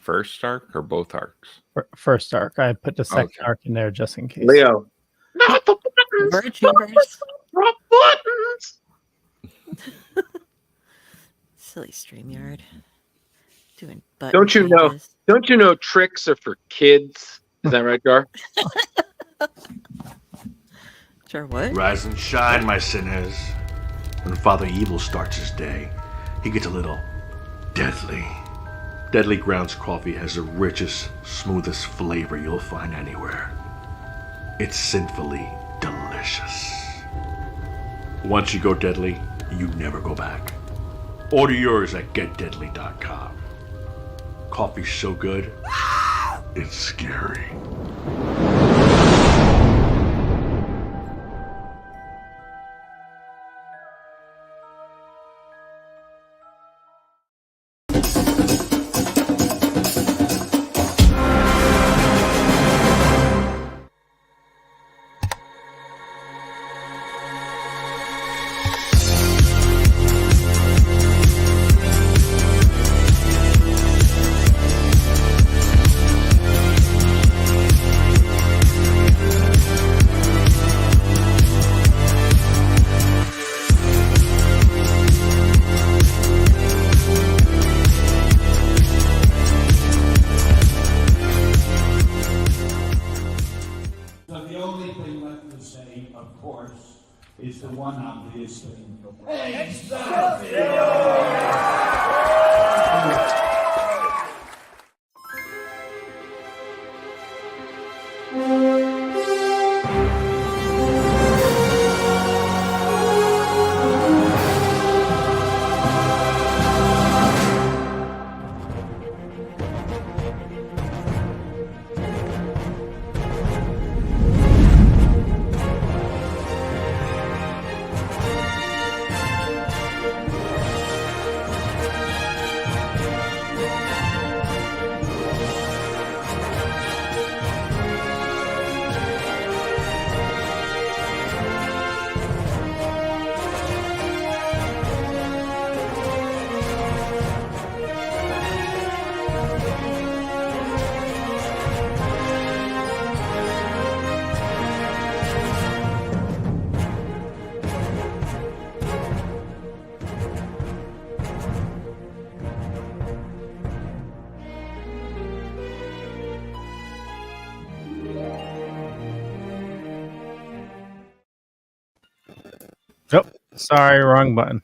first arc or both arcs? First arc. I put the second Okay. arc in there just in case. Leo. Not the buttons. Drop buttons. Silly StreamYard. Doing button Don't you know? changes. Don't you know tricks are for kids? Is that right, Gar? Sure, what? Rise and shine, my sinners. When Father Evil starts his day, he gets a little deadly. Deadly Grounds coffee has the richest, smoothest flavor you'll find anywhere. It's sinfully delicious. Once you go deadly, you never go back. Order yours at getdeadly.com. Coffee's so good, it's scary. Is the one obvious thing. Oh, sorry, wrong button.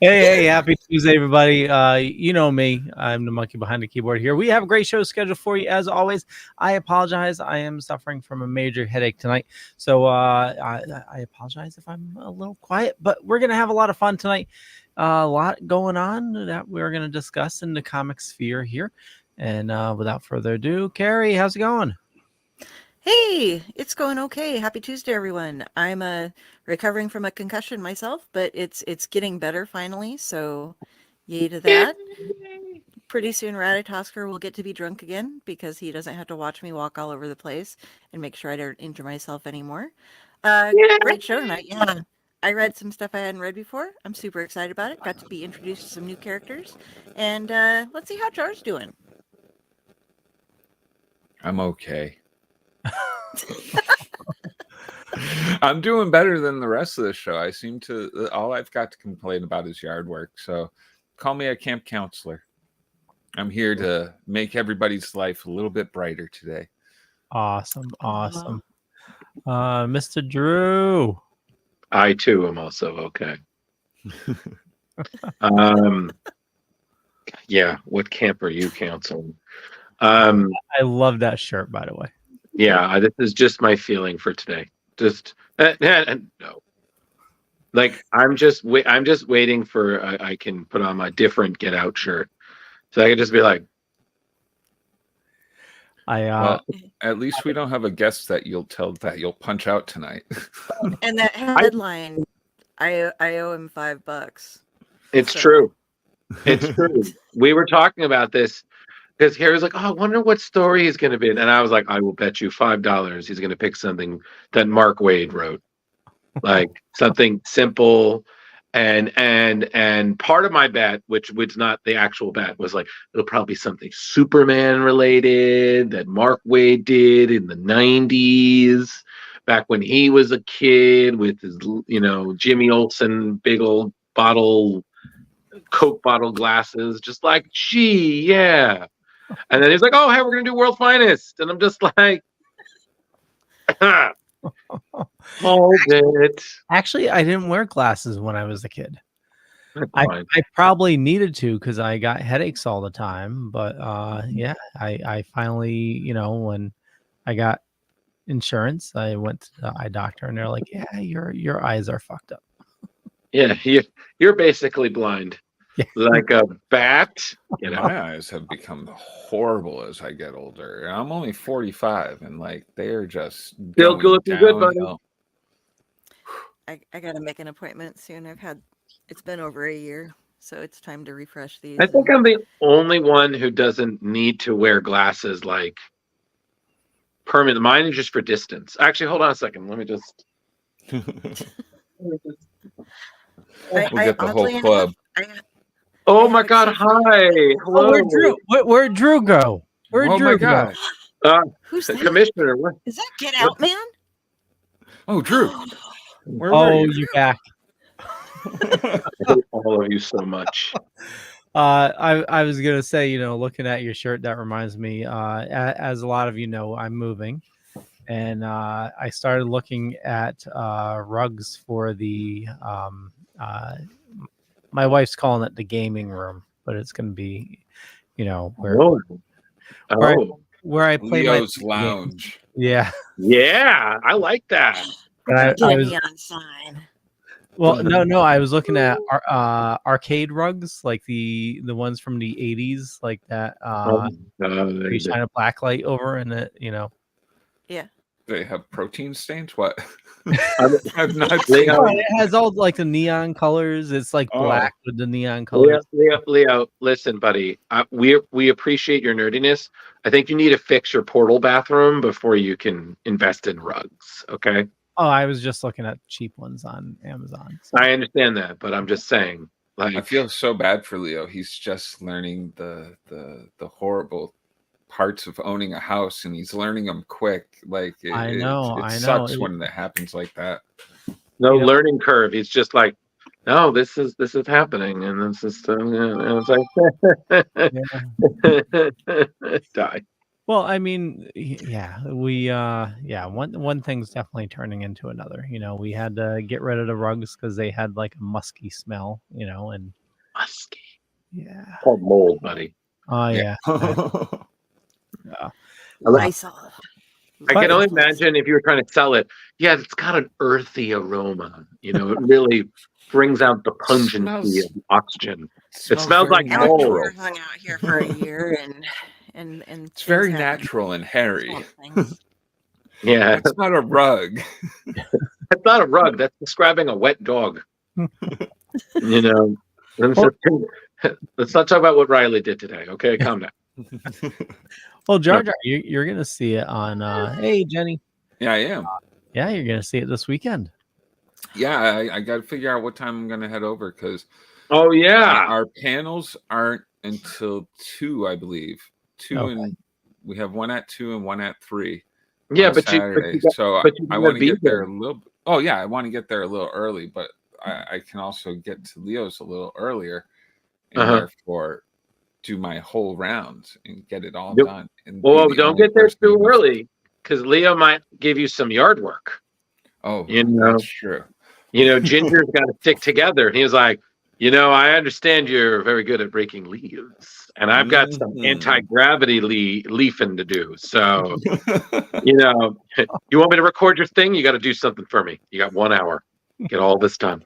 Hey, happy Tuesday, everybody. You know me. I'm the monkey behind the keyboard here. We have a great show scheduled for you, as always. I apologize. I am suffering from a major headache tonight. So I apologize if I'm a little quiet, but we're going to have a lot of fun tonight. A lot going on that we're going to discuss in the comic sphere here. And without further ado, Carrie, how's it going? Hey, it's going okay. Happy Tuesday, everyone. I'm recovering from a concussion myself, but it's getting better finally. So, yay to that. Pretty soon, Ratatosker will get to be drunk again because he doesn't have to watch me walk all over the place and make sure I don't injure myself anymore. Great show tonight. Yeah, I read some stuff I hadn't read before. I'm super excited about it. Got to be introduced to some new characters, and let's see how Jar's doing. I'm okay. I'm doing better than the rest of the show. I seem to, all I've got to complain about is yard work. So call me a camp counselor. I'm here to make everybody's life a little bit brighter today. Awesome. Mr. Drew. I too am also okay. Yeah, what camp are you counseling? I love that shirt, by the way. Yeah, this is just my feeling for today. Just no, like I'm just waiting for I can put on my different Get Out shirt, so I can just be like, well, at least we don't have a guest that you'll punch out tonight. And that headline, I owe him $5. It's true. It's true. We were talking about this. Because Harry's like, oh, I wonder what story he's going to be in. And I was like, I will bet you $5 he's going to pick something that Mark Waid wrote. Like something simple And part of my bet, which was not the actual bet, was like it'll probably be something Superman related that Mark Waid did in the 90s, back when he was a kid with his, Jimmy Olsen big old Coke bottle glasses, just like, gee, yeah. And then he's like, oh, hey, we're gonna do World's Finest, and I'm just like, hold it. Actually, I didn't wear glasses when I was a kid. I Fine. probably needed to because I got headaches all the time. But yeah, I finally, when I got insurance, I went to the eye doctor, and they're like, "Yeah, your eyes are fucked up." Yeah, you're basically blind, Yeah. like a bat. My eyes have become horrible as I get older. And I'm only 45, and like they are just Still going looking good, buddy. downhill. I gotta make an appointment soon. It's been over a year, so it's time to refresh these. I think I'm the only one who doesn't need to wear glasses like permanent. Mine is just for distance. Actually, hold on a second. Let me just. We'll get the whole club. Oh I my have God! accepted- Hi, hello. Where'd Drew? Where'd Drew go? Where'd Oh Drew my go? god! Who's that? Commissioner, what? Is that Get Out Man? Oh, Drew, where Oh, were you? you're back. I hate all of you so much. I was gonna say, looking at your shirt, that reminds me. As a lot of you know, I'm moving, and I started looking at rugs for the. My wife's calling it the gaming room, but it's gonna be, where Oh, where I play Leo's my games. Lounge. Yeah. yeah, I like that. And I Get a was, neon sign. well, no, I was looking at arcade rugs, like the ones from the 80s, like that. Where you shine a black light over, and it, Yeah. They have protein stains. What? I'm- I've not Leo, seen. Oh, it has all like the neon colors. It's like Oh. black with the neon colors. Leo, listen, buddy. We appreciate your nerdiness. I think you need to fix your portal bathroom before you can invest in rugs. Okay, Oh, I was just looking at cheap ones on Amazon. So. I understand that, but I'm just saying. Like, I feel so bad for Leo. He's just learning the horrible parts of owning a house, and he's learning them quick. Like I know. it sucks when that happens like that. no you know- learning curve. He's just like, no, this is happening, and this is and it's like die. Well, I mean, yeah, one thing's definitely turning into another. We had to get rid of the rugs because they had like a musky smell. And Musky. yeah. Called mold, buddy. Oh yeah. Lysol. I can only imagine if you were trying to sell it. Yeah, it's got an earthy aroma. It really brings out the pungency of the oxygen. It smells like very mold. natural. We're hung out here for a year, and It's very things happen. natural and hairy. Swamp things. Yeah, It's not a rug. that's not a rug. That's describing a wet dog. Let's not talk about what Riley did today. Okay, calm down. Well, Jar Jar, you're gonna see it on. Hey, Jenny. Yeah, I am. Yeah, you're gonna see it this weekend. Yeah, I got to figure out what time I'm going to head over because Oh yeah, our panels aren't until 2, I believe. 2 Okay. and we have one at 2 and one at 3. yeah, on but Saturday. you So but you I gotta want to be get there there. a little. Oh yeah, I want to get there a little early, but I can also get to Leo's a little earlier, and Uh-huh. therefore do my whole round and get it all Yep. done. And Well, be the don't only get there person too who's- early because Leo might give you some yard work. Oh, That's true. Ginger's got to stick together. And he was like, I understand you're very good at breaking leaves, and I've got some Mhm. anti-gravity leafing to do. So, you want me to record your thing? You got to do something for me. You got 1 hour. Get all this done.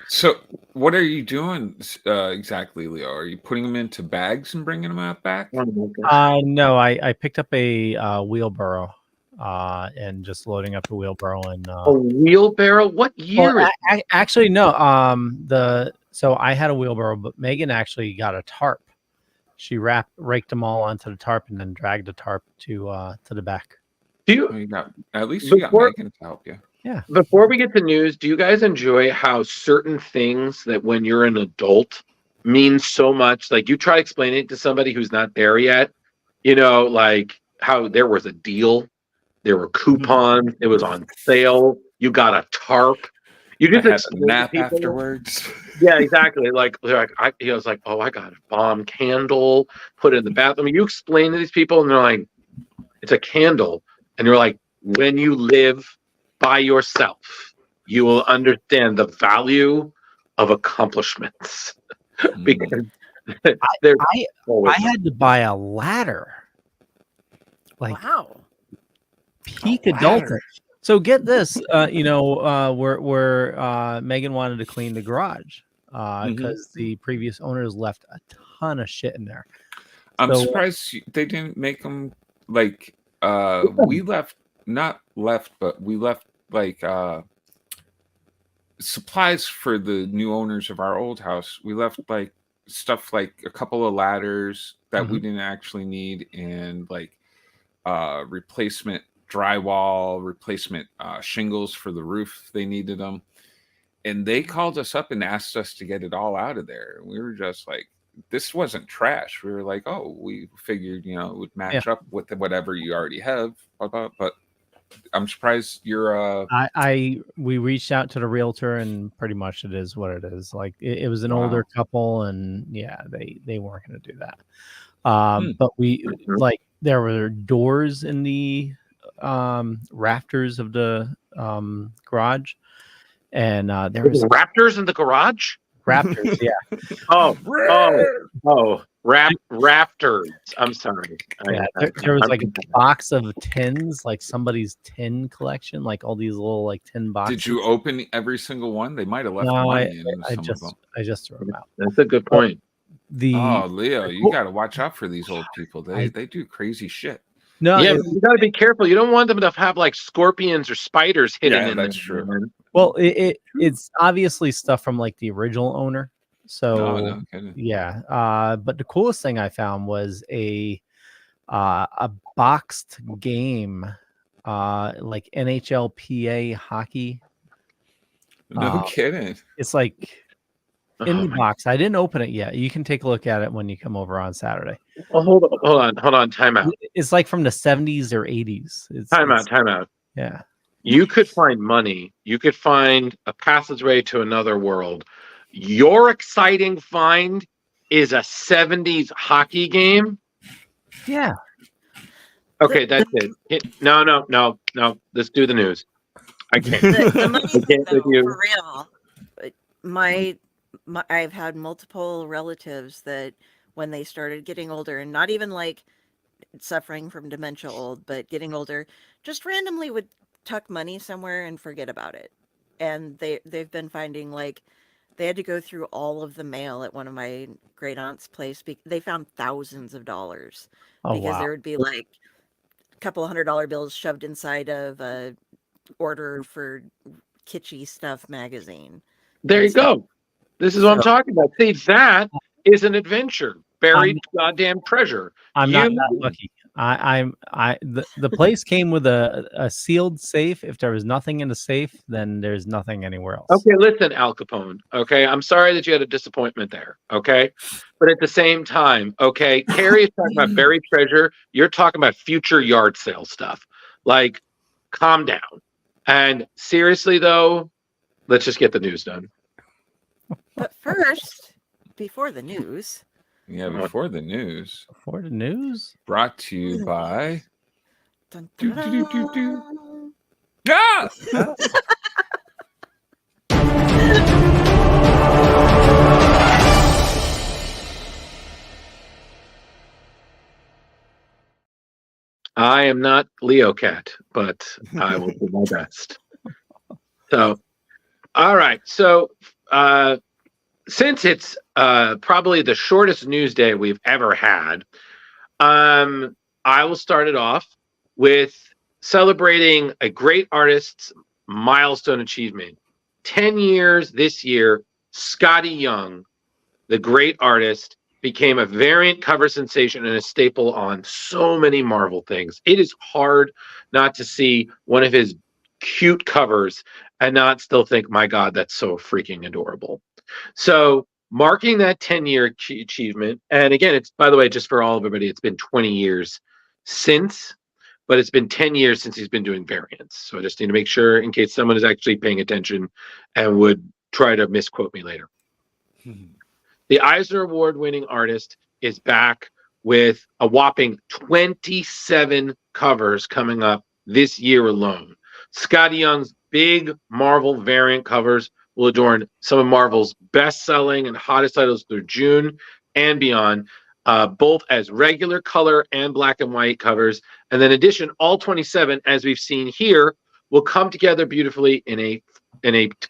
So, what are you doing exactly, Leo? Are you putting them into bags and bringing them out back? No, I picked up a wheelbarrow, and just loading up the wheelbarrow and. A wheelbarrow? What year? Well, actually, no. So I had a wheelbarrow, but Megan actually got a tarp. She raked them all onto the tarp and then dragged the tarp to the back. Do you? Oh, at least you got Before- Megan to help you. Before we get to news, do you guys enjoy how certain things that when you're an adult mean so much? Like you try to explain it to somebody who's not there yet, like how there was a deal, there were coupons, it was on sale, you got a tarp. You I just had a explain to nap people. afterwards. Yeah, exactly. Like he was like, oh, I got a bomb candle, put it in the bathroom. You explain to these people, and they're like, it's a candle, and you're like, when you live by yourself, you will understand the value of accomplishments because they're I always had to buy a ladder, like Wow. peak A adulting. ladder. So get this, where Megan wanted to clean the garage because the previous owners left a ton of shit in there. I'm So- surprised they didn't make them like we left but we left like supplies for the new owners of our old house. We left like stuff like a couple of ladders that we didn't actually need, and like replacement drywall, replacement shingles for the roof. They needed them, and they called us up and asked us to get it all out of there. We were just like, this wasn't trash. We were like, oh, we figured, it would match up with whatever you already have. But I'm surprised you're. we reached out to the realtor, and pretty much it is what it is. Like it was an older couple, and yeah, they weren't going to do that. But we like there were doors in the rafters of the garage, and there was raptors in the garage. Raptors, yeah. Raptors. I'm sorry. Yeah, there was like a box of tins, like somebody's tin collection, like all these little like tin boxes. Did you open every single one? They might have left No, money in I some of them. just threw them out. That's a good point. Leo, you got to watch out for these old people. They do crazy shit. No, yeah, you got to be careful. You don't want them to have like scorpions or spiders hidden in that's there. true. Well, it's obviously stuff from like the original owner. So no kidding. Yeah, but the coolest thing I found was a boxed game, like NHLPA hockey. No kidding. It's like in the box. I didn't open it yet. You can take a look at it when you come over on Saturday. Oh, hold on. Time out. It's like from the 70s or 80s. Time out. Yeah. You could find money. You could find a passageway to another world. Your exciting find is a 70s hockey game. Yeah. Okay, that's it. No. Let's do the news. I can't. The money I can't with you. for real. I've had multiple relatives that when they started getting older, and not even like suffering from dementia old, but getting older, just randomly would tuck money somewhere and forget about it. And they've been finding like they had to go through all of the mail at one of my great aunt's place. They found thousands of dollars because there would be like a couple $100 bills shoved inside of a order for kitschy stuff magazine. There you go. This is what I'm talking about. See, that is an adventure. Buried goddamn treasure. I'm not that lucky. The place came with a sealed safe. If there was nothing in the safe, then there's nothing anywhere else. Okay, listen, Al Capone. Okay, I'm sorry that you had a disappointment there. Okay, but at the same time, okay, Carrie is talking about buried treasure. You're talking about future yard sale stuff. Like, calm down. And seriously, though, let's just get the news done. But first, before the news. Yeah, before the news. Before the news? Brought to you by. Dun, Do, dun, do, do, do, do. dun. Ah! I am not Leo Cat, but I will do my best. So, all right. So, since it's probably the shortest news day we've ever had, I will start it off with celebrating a great artist's milestone achievement. 10 years this year, Scotty Young, the great artist, became a variant cover sensation and a staple on so many Marvel things. It is hard not to see one of his cute covers and not still think, my God, that's so freaking adorable. So marking that 10-year achievement, and again, it's, by the way, just for all of everybody, it's been 20 years since, but it's been 10 years since he's been doing variants. So I just need to make sure, in case someone is actually paying attention and would try to misquote me later. The Eisner Award-winning artist is back with a whopping 27 covers coming up this year alone. Scotty Young's big Marvel variant covers will adorn some of Marvel's best-selling and hottest titles through June and beyond, both as regular color and black and white covers. And then in addition, all 27, as we've seen here, will come together beautifully in a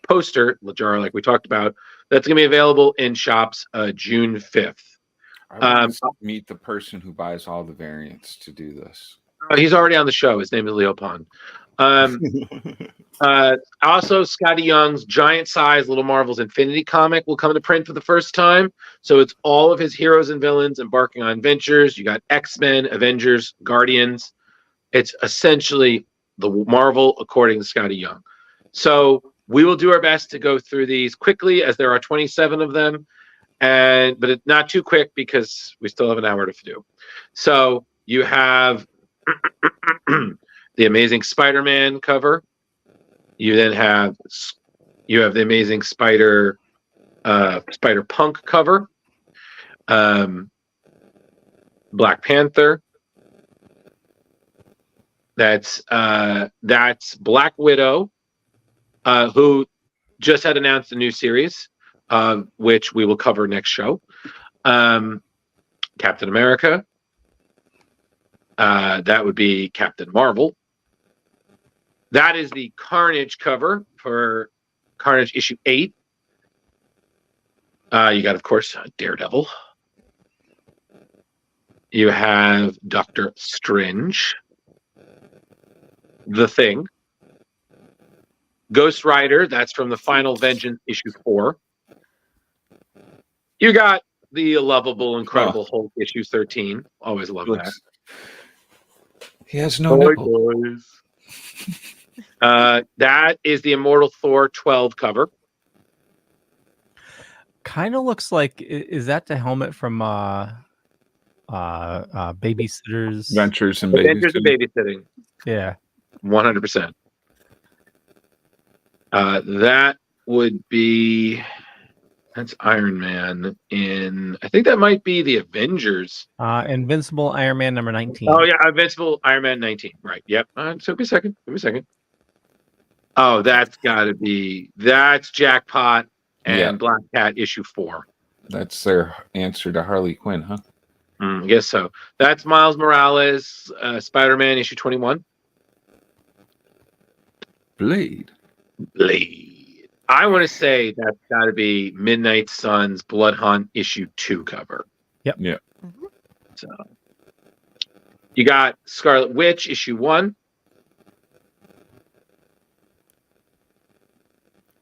poster, jar like we talked about, that's going to be available in shops June 5th. I want to meet the person who buys all the variants to do this. He's already on the show. His name is Leo Pond. Also, Scotty Young's giant size Little Marvel's Infinity comic will come to print for the first time. So it's all of his heroes and villains embarking on adventures. You got X-Men, Avengers, Guardians. It's essentially the Marvel according to Scotty Young. So we will do our best to go through these quickly, as there are 27 of them, but it's not too quick because we still have an hour to do. So you have the Amazing Spider-Man cover. You then have the Amazing Spider-Punk cover. Black Panther. That's Black Widow, who just had announced a new series, which we will cover next show. Captain America. That would be Captain Marvel. That is the Carnage cover for Carnage issue 8. You got, of course, Daredevil. You have Doctor Strange. The Thing. Ghost Rider, that's from the Final Vengeance issue 4. You got the lovable, incredible Hulk issue 13. Always love that. He has no nipple. That is the Immortal Thor 12 cover. Kind of looks like, is that the helmet from Babysitters? Adventures in Babysitting. Yeah. 100%. That would be, that's Iron Man I think that might be the Avengers. Invincible Iron Man number 19. Oh yeah, Invincible Iron Man 19. Right. Yep. So give me a second. Oh, that's Jackpot and Black Cat issue 4. That's their answer to Harley Quinn, huh? I guess so. That's Miles Morales, Spider-Man issue 21. Blade. I want to say that's got to be Midnight Suns Blood Hunt issue 2 cover. Yep. Yeah. So you got Scarlet Witch issue 1.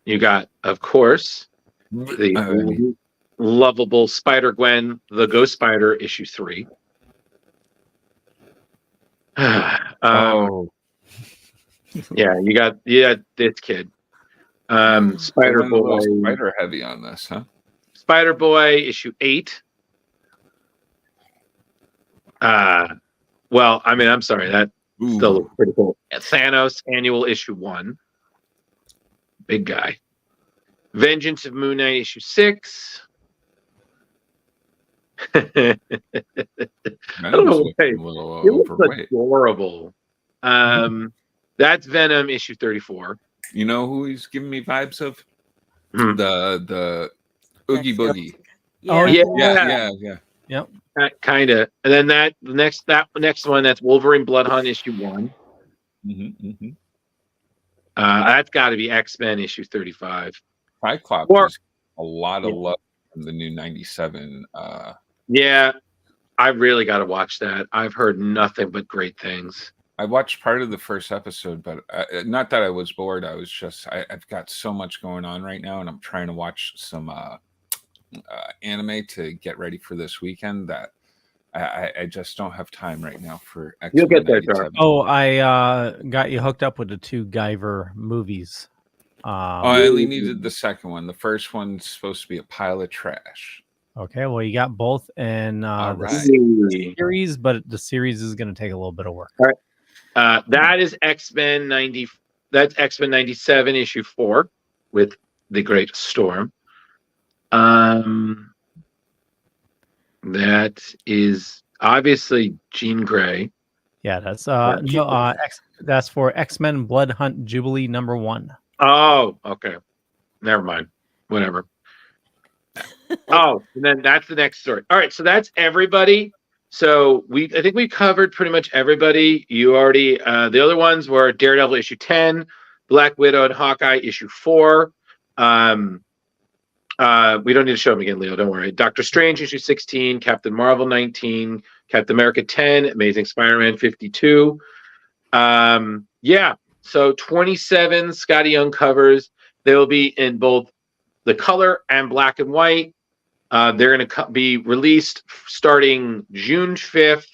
You got, of course, the lovable Spider-Gwen, the Ghost Spider issue 3. Yeah, you got this kid. Spider-Boy. Spider heavy on this, huh? Spider-Boy issue 8. Well, I mean, I'm sorry, that still looks pretty cool. Thanos annual issue 1. Big guy. Vengeance of Moon Knight issue 6. I don't know why. It looks adorable. That's Venom issue 34. You know who he's giving me vibes of? The Oogie Boogie. Oh yeah. Yep. Kind of. And then that next one, that's Wolverine Blood Hunt issue 1. That's got to be X-Men issue 35. Cyclops is a lot of love from the new 97. Yeah, I really got to watch that. I've heard nothing but great things. I watched part of the first episode, but not that I was bored. I was just, I've got so much going on right now, and I'm trying to watch some anime to get ready for this weekend that I just don't have time right now for X-Men. You'll get there, Jar. 97. Oh, I got you hooked up with the 2 Guyver movies. I only needed the second one. The first one's supposed to be a pile of trash. Okay, well, you got both in All the right. series, but the series is going to take a little bit of work. All right. That is X-Men 90. That's X-Men 97 issue 4 with the Great Storm. That is obviously Jean Grey. Yeah, that's Yeah. that's for X-Men Blood Hunt Jubilee #1. Oh, okay. Never mind. Whatever. Oh, and then that's the next story. All right, so that's everybody. So I think we covered pretty much everybody. You already the other ones were Daredevil issue 10, Black Widow and Hawkeye issue 4. We don't need to show them again, Leo. Don't worry. Doctor Strange issue 16, Captain Marvel 19, Captain America 10, Amazing Spider-Man 52. Yeah. So 27 Scotty Young covers. They will be in both the color and black and white. They're going to be released starting June 5th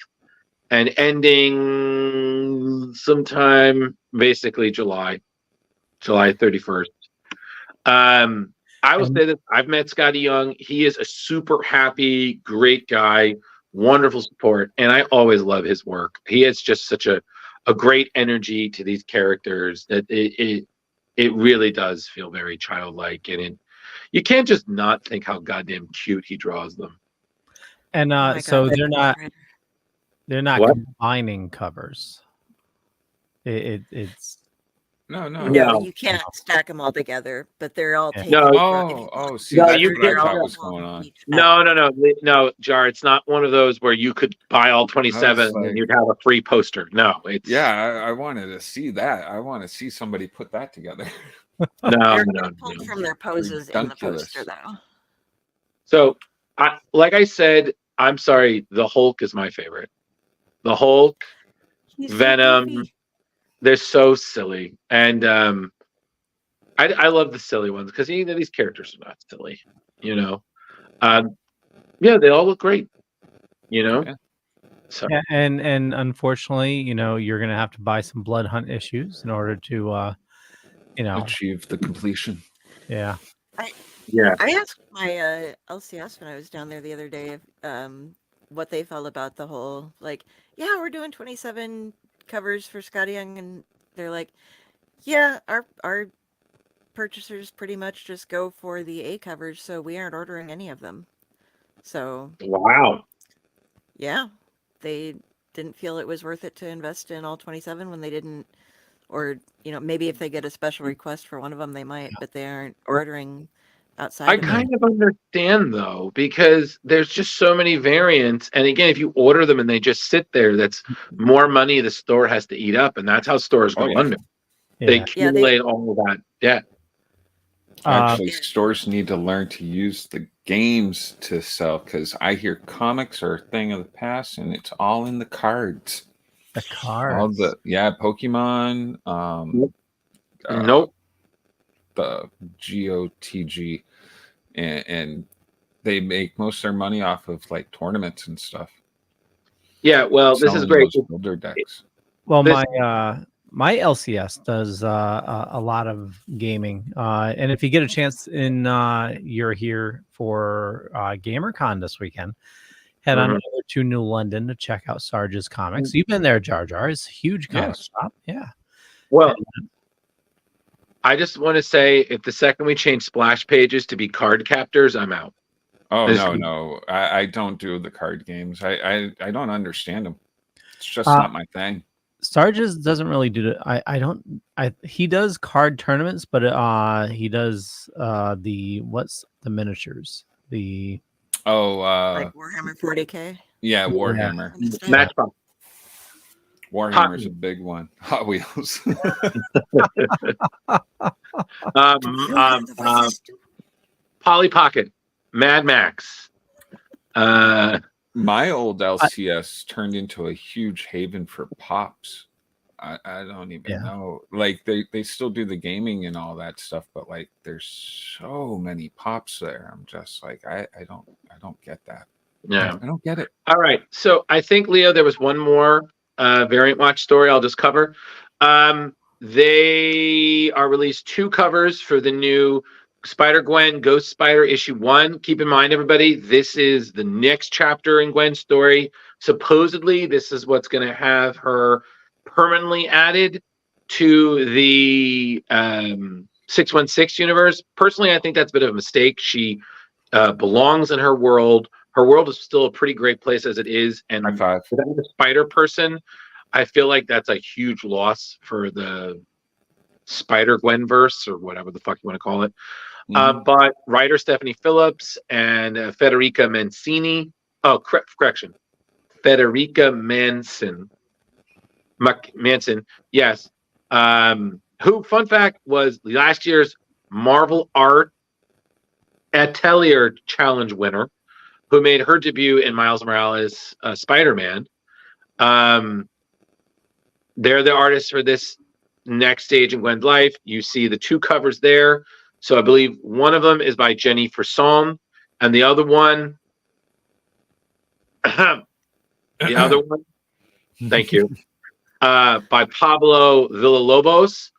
and ending sometime basically July 31st. I will say that I've met Scotty Young. He is a super happy, great guy, wonderful support, and I always love his work. He has just such a great energy to these characters that it really does feel very childlike, and you can't just not think how goddamn cute he draws them. And Oh my so God, they're not What? combining covers. It's No. No. you can't stack them all together, but they're all Yeah. taken. Oh, see, No, that's you what I can- thought was going on. No, Jar. It's not one of those where you could buy all 27 like- and you'd have a free poster. No, it's Yeah, I wanted to see that. I want to see somebody put that together. no. They're pulled from their poses in the Redunculous. poster, though. So, like I said, I'm sorry. The Hulk is my favorite. The Hulk, He's so Venom. goofy. They're so silly, and I love the silly ones because these characters are not silly. Yeah, they all look great. Yeah. So yeah, and unfortunately, you're going to have to buy some Blood Hunt issues in order to Achieve the completion. yeah. yeah, I asked my LCS when I was down there the other day what they felt about the whole, like, yeah, we're doing 27 covers for Scotty Young, and they're like, yeah, our purchasers pretty much just go for the A covers, so we aren't ordering any of them. So wow. yeah, they didn't feel it was worth it to invest in all 27 when they didn't, or maybe if they get a special request for one of them, they might, but they aren't ordering outside. I of kind of understand though, because there's just so many variants, and again, if you order them and they just sit there, that's more money the store has to eat up, and that's how stores go Oh, yeah. under. They Yeah. accumulate all of that. Yeah. Actually, stores need to learn to use the games to sell, because I hear comics are a thing of the past, and it's all in the cards. The cards. All the Pokemon, Nope. the GOTG, and they make most of their money off of like tournaments and stuff. Yeah. Well, this is Selling great. those builder decks. Well, This- my LCS does a lot of gaming, and if you get a chance you're here for GamerCon this weekend, head on over to New London to check out Sarge's comics. You've been there, Jar Jar. It's a huge comic shop. Yeah. Well, I just want to say, if the second we change splash pages to be card captors, I'm out. Oh This- no, I don't do the card games. I don't understand them. It's just not my thing. Sarge's doesn't really do it. He does card tournaments, but he does what's the miniatures? The like Warhammer 40K. yeah, Warhammer. and stuff. Matchbox. Warhammer's a big one. Hot Wheels. Polly Pocket, Mad Max. My old LCS turned into a huge haven for pops. I don't even know. Like they still do the gaming and all that stuff, but like there's so many pops there. I'm just like I don't get that. Yeah. I don't get it. All right. So I think, Leo, there was one more variant watch story I'll just cover. They are released 2 covers for the new Spider-Gwen Ghost Spider issue 1. Keep in mind, everybody, this is the next chapter in Gwen's story. Supposedly, this is what's going to have her permanently added to the 616 universe. Personally, I think that's a bit of a mistake. She belongs in her world. Her world is still a pretty great place as it is. And High five. without the Spider Person, I feel like that's a huge loss for the Spider Gwen verse, or whatever the fuck you want to call it. Mhm. But writer Stephanie Phillips and Federica Mancini. Oh, correction. Federica Manson. Manson, yes. Who, fun fact, was last year's Marvel Art Atelier Challenge winner, who made her debut in Miles Morales' Spider-Man. They're the artists for this next stage in Gwen's life. You see the 2 covers there. So I believe one of them is by Jenny Frisson, and the other one, thank you, by Pablo Villalobos.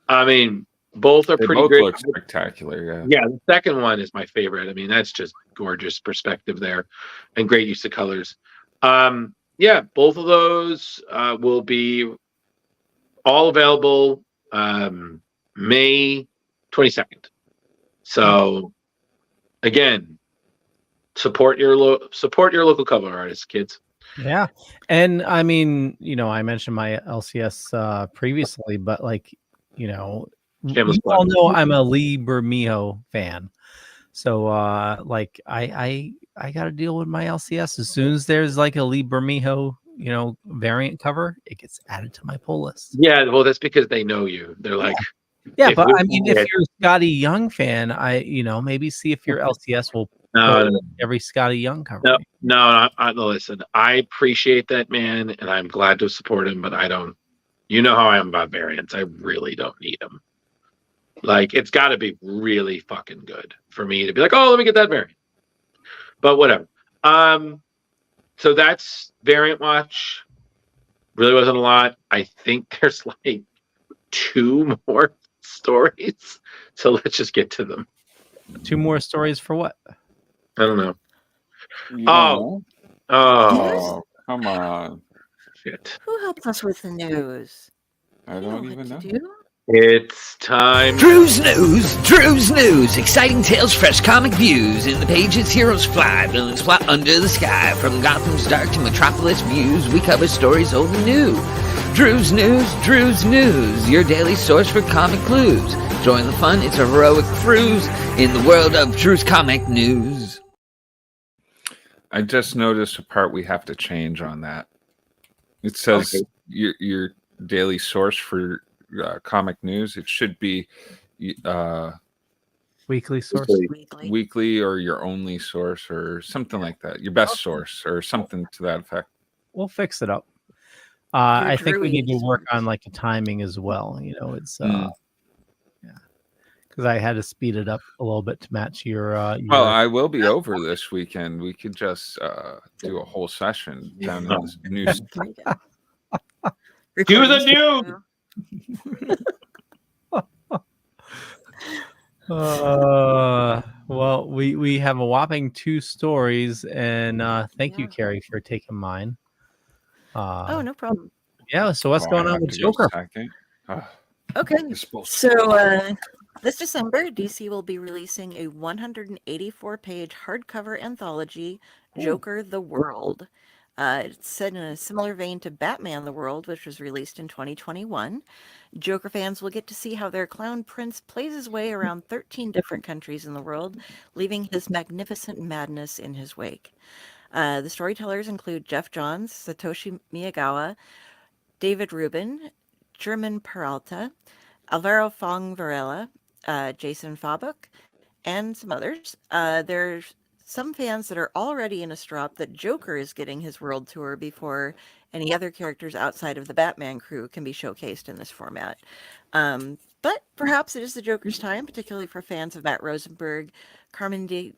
I mean, both are They pretty both great. look spectacular. Yeah. Yeah, the second one is my favorite. I mean, that's just gorgeous perspective there and great use of colors. Yeah, both of those will be all available May 22nd. So again, support your local cover artists, kids. Yeah. And I mean, I mentioned my LCS previously, but you Shameless all plug. know I'm a Lee Bermejo fan. So I got to deal with my LCS. As soon as there's like a Lee Bermejo, variant cover, it gets added to my pull list. Yeah, well, that's because they know you. They're like, Yeah, if but we I mean, get- if you're a Scotty Young fan, maybe see if your LCS will no, pull every Scotty Young cover. no, listen, I appreciate that, man, and I'm glad to support him, but I don't. You know how I am about variants. I really don't need them. Like, it's got to be really fucking good for me to be like, oh, let me get that variant. But whatever. So that's variant watch. Really wasn't a lot. I think there's like 2 more stories. So let's just get to them. 2 more stories for what? I don't know. You don't Oh, know? Come on. shit. Who helps us with the news? I You don't know even know. what to do. It's time. Drew's News. Exciting tales, fresh comic views. In the pages, heroes fly, villains plot under the sky. From Gotham's dark to Metropolis views, we cover stories old and new. Drew's News, your daily source for comic clues. Join the fun, it's a heroic cruise in the world of Drew's comic news. I just noticed a part we have to change on that. It says Okay. your daily source for comic news. It should be Weekly source. Weekly. weekly or your only source or something like that. Your best source or something to that effect. We'll fix it up. Your I think we need to Drewy work source. on like the timing as well. It's Mm. because I had to speed it up a little bit to match your. Well, I will be over this weekend. We could just do a whole session down in this new. Do the news. Well, we have a whopping 2 stories, and thank you, Yeah. Carrie, for taking mine. Oh, no problem. Yeah. So what's Oh, I going on have with to go Joker? second. Ah, Okay. this bullshit. So this December, DC will be releasing a 184-page hardcover anthology, Joker the World. It's set in a similar vein to Batman the World, which was released in 2021. Joker fans will get to see how their clown prince plays his way around 13 different countries in the world, leaving his magnificent madness in his wake. The storytellers include Jeff Johns, Satoshi Miyagawa, David Rubin, German Peralta, Alvaro Fong Varela, Jason Fabuk, and some others. There's some fans that are already in a strop that Joker is getting his world tour before any other characters outside of the Batman crew can be showcased in this format. But perhaps it is the Joker's time, particularly for fans of Matt Rosenberg, Carmen de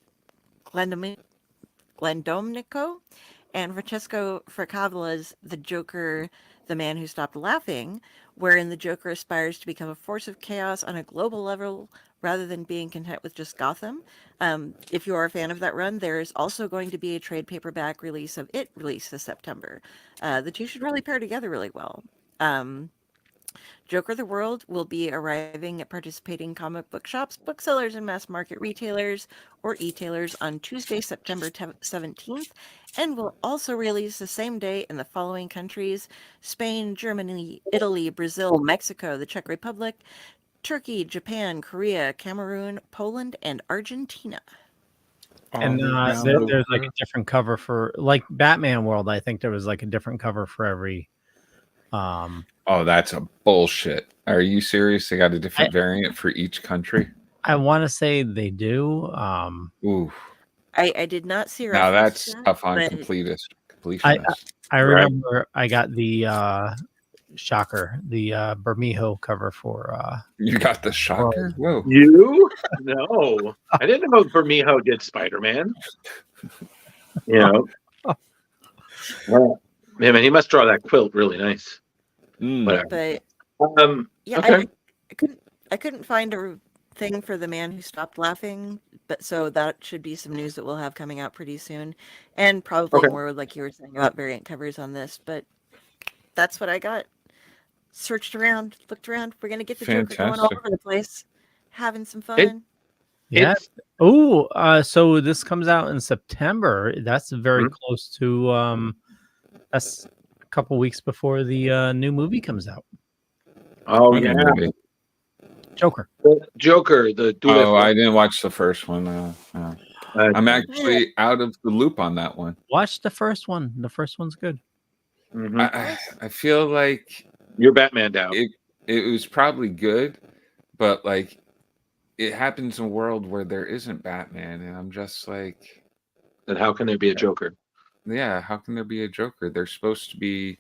Glendomnico, and Francesco Fracavilla's The Joker, The Man Who Stopped Laughing, wherein the Joker aspires to become a force of chaos on a global level rather than being content with just Gotham. If you are a fan of that run, there is also going to be a trade paperback release of it released this September. The two should really pair together really well. Joker the World will be arriving at participating comic book shops, booksellers, and mass market retailers or e-tailers on Tuesday, September 17th, and will also release the same day in the following countries: Spain, Germany, Italy, Brazil, Mexico, the Czech Republic, Turkey, Japan, Korea, Cameroon, Poland, and Argentina. And there's like a different cover for like Batman World. I think there was like a different cover for every. Oh, that's a bullshit. Are you serious? They got a different variant for each country? I want to say they do. Ooh. I did not see Now reference that's to that, tough on but completionists. I remember I got the Shocker, the Bermejo cover for. You got the Shocker? Whoa. You? No. I didn't know Bermejo did Spider-Man. You know. Well, man, he must draw that quilt really nice. Whatever. But yeah, okay. I couldn't find a thing for The Man Who Stopped Laughing, but so that should be some news that we'll have coming out pretty soon, and probably more like you were saying about variant covers on this. But that's what I got. Searched around, looked around. We're gonna get the Joker going all over the place, having some fun. Yeah. Oh, so this comes out in September. That's very close to that's a couple weeks before the new movie comes out. Oh yeah, Joker. Joker. I didn't watch the first one. I'm actually out of the loop on that one. Watch the first one. The first one's good. I feel like you're Batman down. It was probably good, but like it happens in a world where there isn't Batman, and I'm just like, then how can there be a Joker? Yeah, how can there be a Joker? They're supposed to be.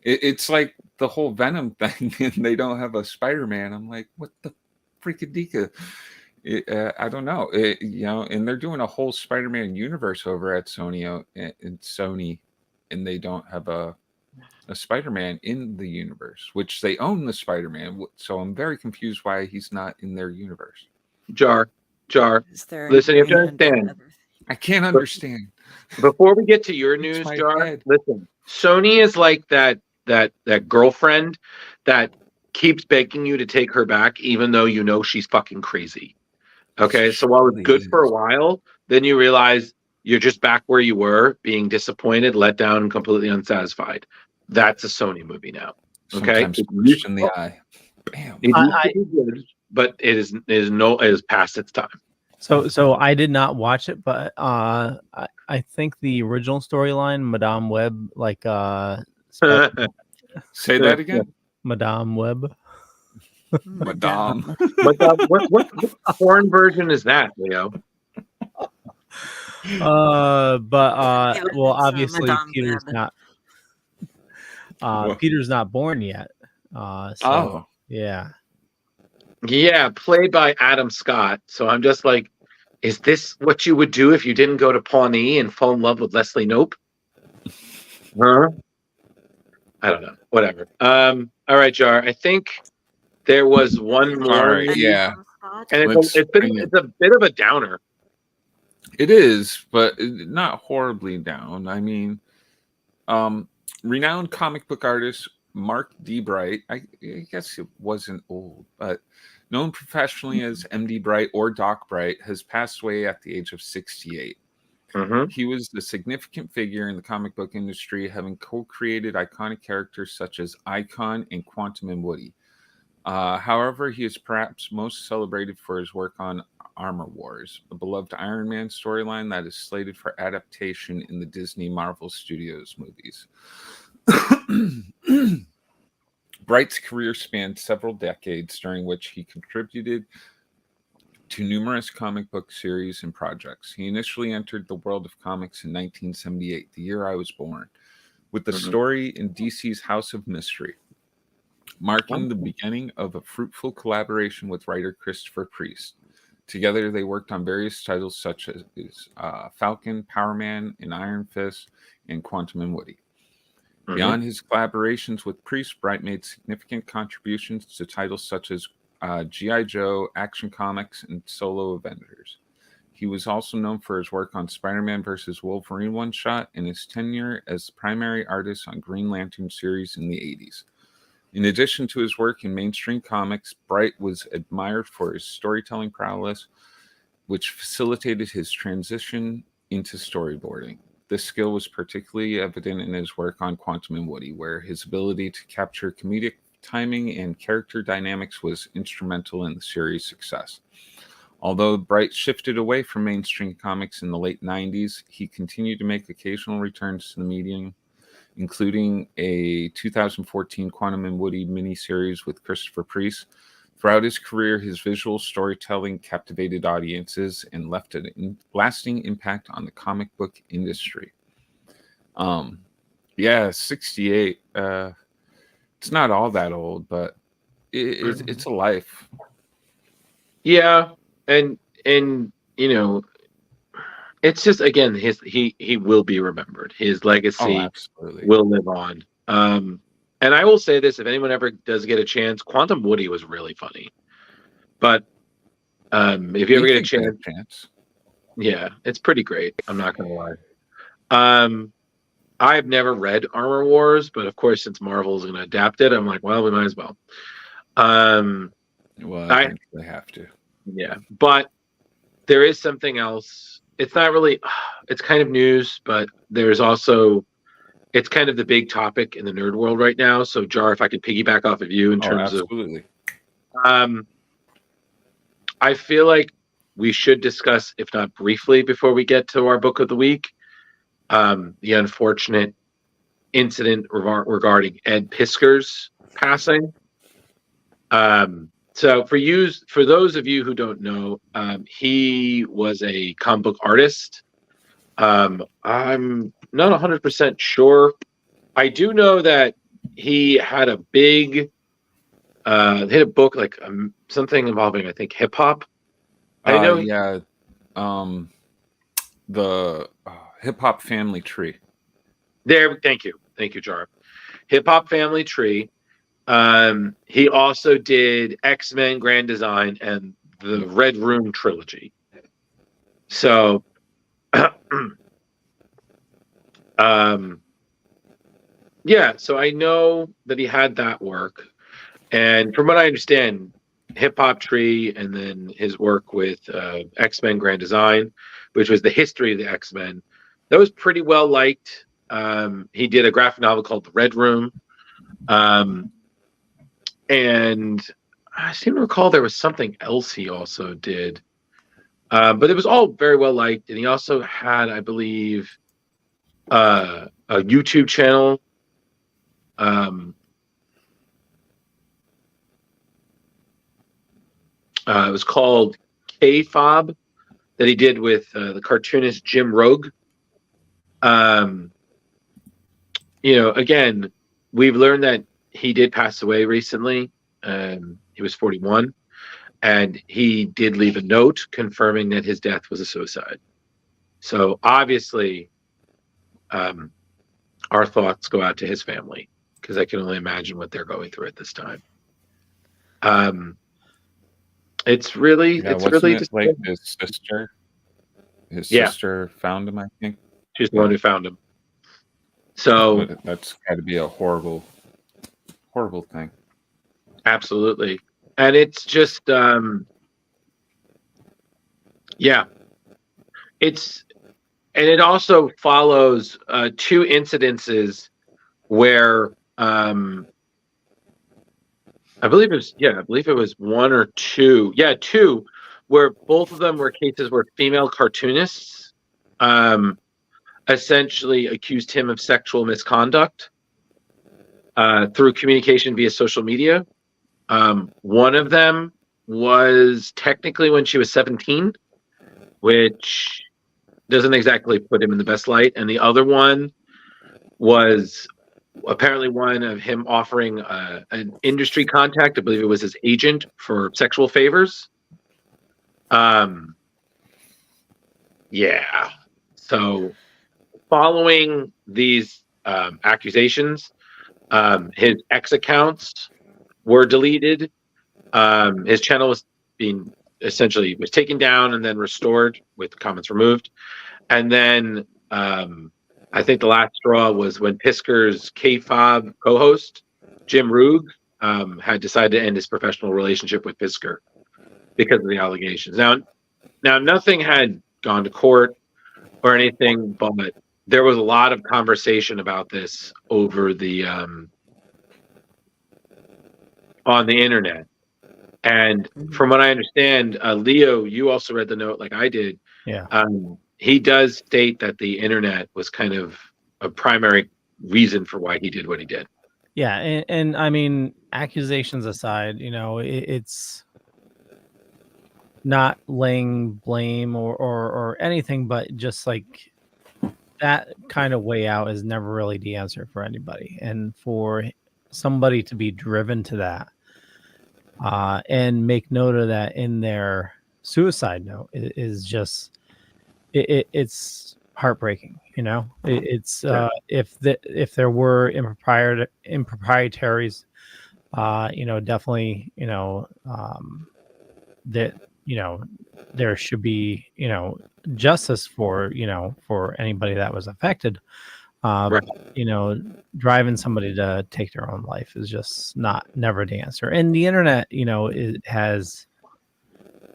It's like the whole Venom thing, and they don't have a Spider-Man. I'm like, what the freaking deca? I don't know. And they're doing a whole Spider-Man universe over at Sony, and they don't have a Spider-Man in the universe, which they own the Spider-Man. So I'm very confused why he's not in their universe. Jar. Listen, you have to understand. I can't understand. Before we get to your news, Jar, listen. Sony is like that girlfriend that keeps begging you to take her back, even though you know she's fucking crazy. Okay, so while it's good for a while, then you realize you're just back where you were, being disappointed, let down, and completely unsatisfied. That's a Sony movie now. Okay, sometimes question the eye. Bam. It used to be good, but it is past its time. So I did not watch it, but I think the original storyline, Madame Web, like say that again. Madame Web. Madame. What foreign version is that, Leo? Well, obviously Peter's not. Peter's not born yet. Yeah, played by Adam Scott. So I'm just like, is this what you would do if you didn't go to Pawnee and fall in love with Leslie Knope? Huh? I don't know. Whatever. All right, Jar. I think there was one more. All right, yeah. And it's a bit of a downer. It is, but not horribly down. I mean, renowned comic book artist Mark D. Bright, I guess it wasn't old, but known professionally as MD Bright or Doc Bright, has passed away at the age of 68. He was a significant figure in the comic book industry, having co-created iconic characters such as Icon and Quantum and Woody. However, he is perhaps most celebrated for his work on Armor Wars, a beloved Iron Man storyline that is slated for adaptation in the Disney Marvel Studios movies. Bright's career spanned several decades, during which he contributed to numerous comic book series and projects. He initially entered the world of comics in 1978, the year I was born, with the story in DC's House of Mystery, marking the beginning of a fruitful collaboration with writer Christopher Priest. Together, they worked on various titles such as Falcon, Power Man, and Iron Fist, and Quantum and Woody. Mhm. Beyond his collaborations with Priest, Bright made significant contributions to titles such as G.I. Joe, Action Comics, and Solo Avengers. He was also known for his work on Spider-Man vs. Wolverine one-shot and his tenure as primary artist on Green Lantern series in the 80s. In addition to his work in mainstream comics, Bright was admired for his storytelling prowess, which facilitated his transition into storyboarding. This skill was particularly evident in his work on Quantum and Woody, where his ability to capture comedic timing and character dynamics was instrumental in the series' success. Although Bright shifted away from mainstream comics in the late 90s, he continued to make occasional returns to the medium, including a 2014 Quantum and Woody miniseries with Christopher Priest. Throughout his career, his visual storytelling captivated audiences and left a lasting impact on the comic book industry. 68. It's not all that old, but it's a life. Yeah, and it's just, again, he will be remembered. His legacy Absolutely. will live on. And I will say this: if anyone ever does get a chance, Quantum Woody was really funny. But if you ever get a chance, yeah, it's pretty great. I'm not gonna lie. I've never read Armor Wars, but of course, since Marvel's gonna adapt it, I'm like, well, we might as well. Well, I think they have to. Yeah, but there is something else. It's not really, it's kind of news, but there's also, it's kind of the big topic in the nerd world right now. So, Jar, if I could piggyback off of you in terms absolutely. of, I feel like we should discuss, if not briefly, before we get to our book of the week, the unfortunate incident regarding Ed Piskor's passing. So for those of you who don't know, he was a comic book artist. I'm not 100% sure. I do know that he had a big, he had a book like something involving, I think, hip hop. I know. Yeah. The Hip Hop Family Tree. Thank you, Jar. Hip Hop Family Tree. He also did X-Men Grand Design and the Red Room trilogy. So, yeah, so I know that he had that work. And from what I understand, Hip Hop Tree and then his work with X-Men Grand Design, which was the history of the X-Men, that was pretty well liked. He did a graphic novel called The Red Room. And I seem to recall there was something else he also did. But it was all very well liked. And he also had, I believe, a YouTube channel. It was called K-Fob that he did with the cartoonist Jim Rogue. Again, we've learned that he did pass away recently. He was 41, and he did leave a note confirming that his death was a suicide. So obviously, our thoughts go out to his family, because I can only imagine what they're going through at this time. It's really, like his sister. His sister found him, I think. She's the one who found him. So that's got to be a horrible thing. Absolutely. And it's just, yeah. It also follows two incidences where I believe it was one or two. Yeah, two, where both of them were cases where female cartoonists essentially accused him of sexual misconduct through communication via social media. One of them was technically when she was 17, which doesn't exactly put him in the best light. And the other one was apparently one of him offering an industry contact. I believe it was his agent for sexual favors. Yeah. So following these accusations, his X accounts were deleted. His channel was was taken down and then restored with comments removed. And then I think the last straw was when Pisker's K-Fob co-host Jim Roog had decided to end his professional relationship with Pisker because of the allegations. Now nothing had gone to court or anything, but there was a lot of conversation about this over the on the internet. And from what I understand, Leo, you also read the note like I did. Yeah. He does state that the internet was kind of a primary reason for why he did what he did. Yeah, and I mean, accusations aside, it's not laying blame or anything, but just like that kind of way out is never really the answer for anybody. And for somebody to be driven to that and make note of that in their suicide note is just it's heartbreaking. It's if there were improprieties, definitely, that there should be justice for anybody that was affected. Right. Driving somebody to take their own life is just never the answer. And the internet, it has,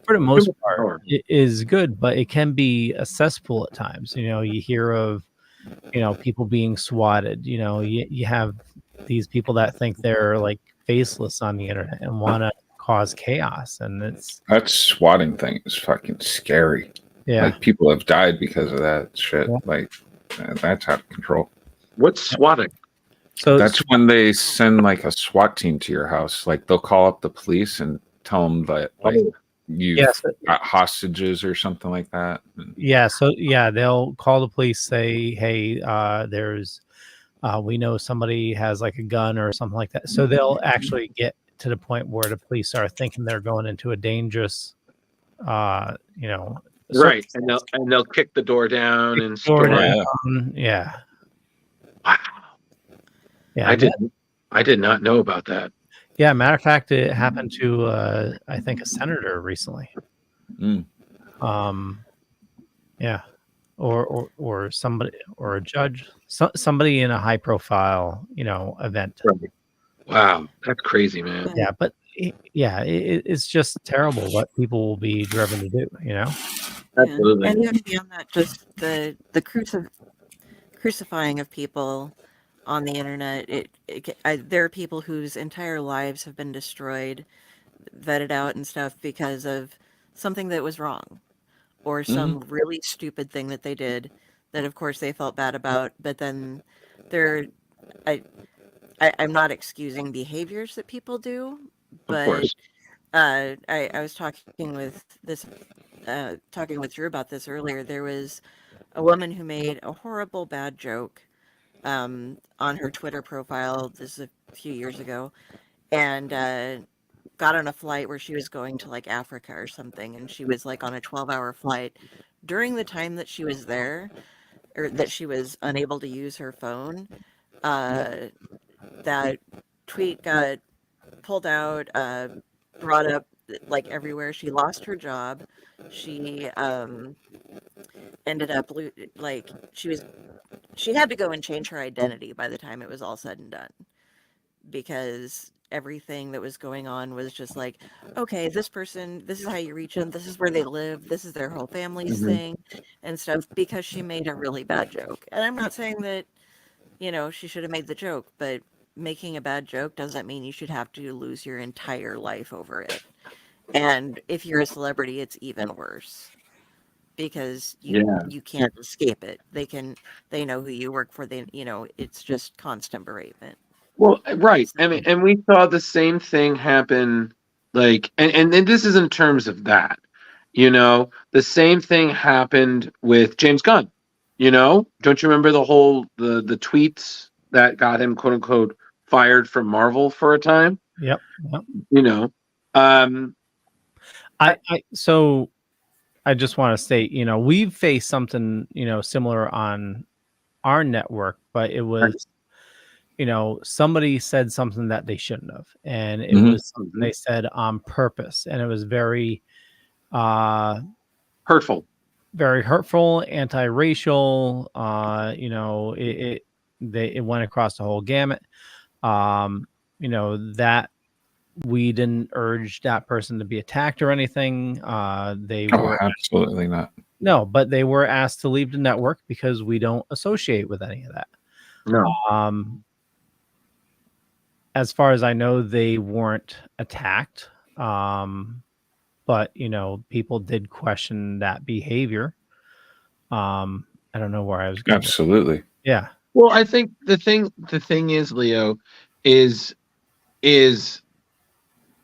for the most part, it is good, but it can be a cesspool at times. You hear of people being swatted. You have these people that think they're like faceless on the internet and want to cause chaos, and that swatting thing is fucking scary. Yeah, like people have died because of that shit. Yeah. Like that's out of control. What's swatting? So that's when they send like a SWAT team to your house. Like they'll call up the police and tell them that like you've got hostages or something like that. They'll call the police, say, hey, there's we know somebody has like a gun or something like that. So they'll actually get to the point where the police are thinking they're going into a dangerous right, and they'll kick the door down and storm. Yeah. Wow. Yeah, I did not know about that. Yeah, matter of fact, it happened to I think a senator recently. Yeah, or somebody, or a judge, somebody in a high profile event. Right. Wow, that's crazy, man. Yeah, but it's just terrible what people will be driven to do. Absolutely. And even beyond that, just the crucifying of people on the internet. There are people whose entire lives have been destroyed, vetted out and stuff because of something that was wrong, or some really stupid thing that they did that of course they felt bad about, but then I'm not excusing behaviors that people do, but I was talking with Drew about this earlier. There was a woman who made a horrible bad joke on her Twitter profile. This is a few years ago, and got on a flight where she was going to like Africa or something, and she was like on a 12-hour flight. During the time that she was there, or that she was unable to use her phone, that tweet got pulled out, brought up like everywhere. She lost her job. She ended up like she had to go and change her identity by the time it was all said and done, because everything that was going on was just like, okay, this person, this is how you reach them, this is where they live, this is their whole family's thing and stuff, because she made a really bad joke. And I'm not saying that she should have made the joke, but making a bad joke doesn't mean you should have to lose your entire life over it. And if you're a celebrity, it's even worse, because you can't escape it. They know who you work for. It's just constant beratement. Well, right. I mean, and we saw the same thing happen, like, and this is in terms of that, the same thing happened with James Gunn. Don't you remember the whole the tweets that got him, quote unquote, fired from Marvel for a time? Yep. So I just want to state, we've faced something, similar on our network, but it was, somebody said something that they shouldn't have, and it Mhm. was something they said on purpose, and it was very, Hurtful. very hurtful, anti-racial. It went across the whole gamut. That we didn't urge that person to be attacked or anything. They Oh, were absolutely not. No, but they were asked to leave the network because we don't associate with any of that. No. As far as I know, they weren't attacked. But people did question that behavior. I don't know where I was going. Absolutely. Yeah. Well, I think the thing is, Leo, is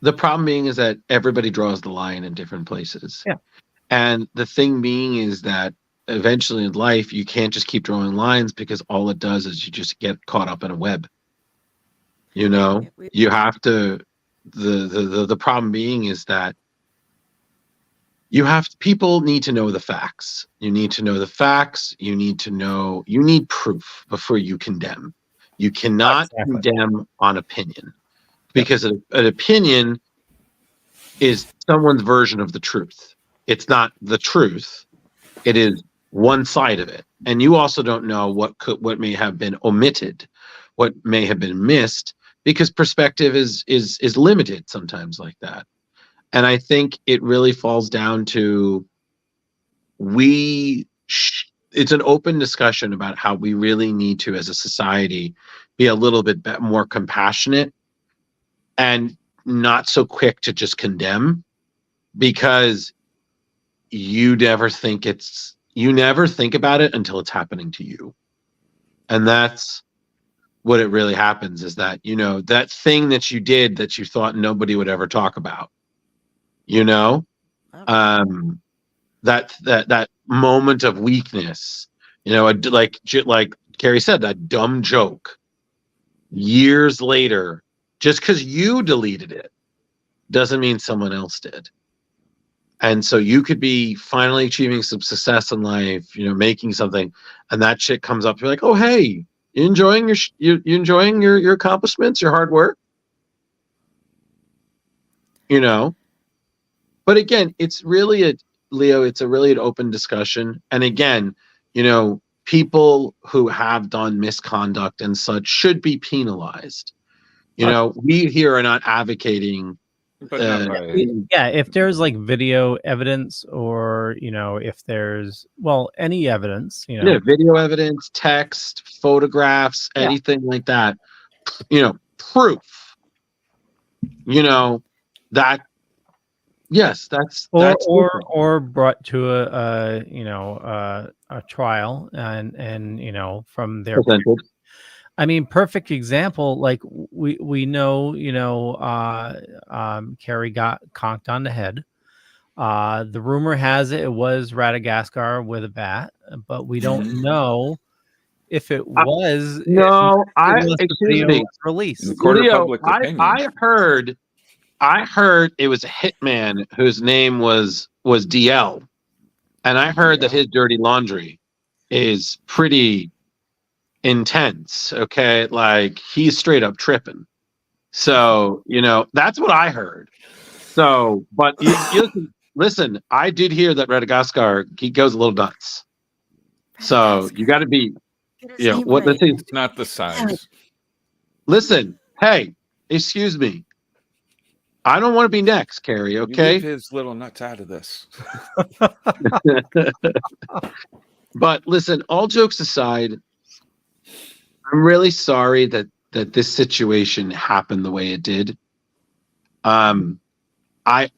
the problem being is that everybody draws the line in different places. Yeah. And the thing being is that eventually in life you can't just keep drawing lines, because all it does is you just get caught up in a web. You have to. The problem being is that people need to know the facts. You need to know the facts. You need proof before you condemn. You cannot condemn on opinion, because an opinion is someone's version of the truth. It's not the truth. It is one side of it. And you also don't know what may have been omitted, what may have been missed, because perspective is limited sometimes like that. And I think it really falls down to it's an open discussion about how we really need to, as a society, be a little bit more compassionate and not so quick to just condemn, because you never think about it until it's happening to you. And that's what it really happens, is that, that thing that you did that you thought nobody would ever talk about, that moment of weakness, like Carrie said, that dumb joke years later, just because you deleted it doesn't mean someone else did. And so you could be finally achieving some success in life, making something, and that shit comes up. You're like, oh, hey, you enjoying your accomplishments, your hard work, But again, it's really really an open discussion. And again, people who have done misconduct and such should be penalized. We here are not advocating. But not by If there's like video evidence, or if there's any evidence, video evidence, text, photographs, anything like that, proof, that yes, that's or brought to a trial, and from their presented. I mean, perfect example. Like we know, Carrie got conked on the head. The rumor has it was Radagast with a bat, but we don't know if it was. No, excuse me. Released. Leo, I heard it was a hitman whose name was DL, and I heard that his dirty laundry is pretty intense. Okay, like he's straight up tripping. So that's what I heard. So, but you listen, I did hear that Radagast, he goes a little nuts. So you got to be, what right. It's not the size. Listen, hey, excuse me. I don't want to be next, Carrie. Okay, You leave his little nuts out of this. But listen, all jokes aside, I'm really sorry that this situation happened the way it did. I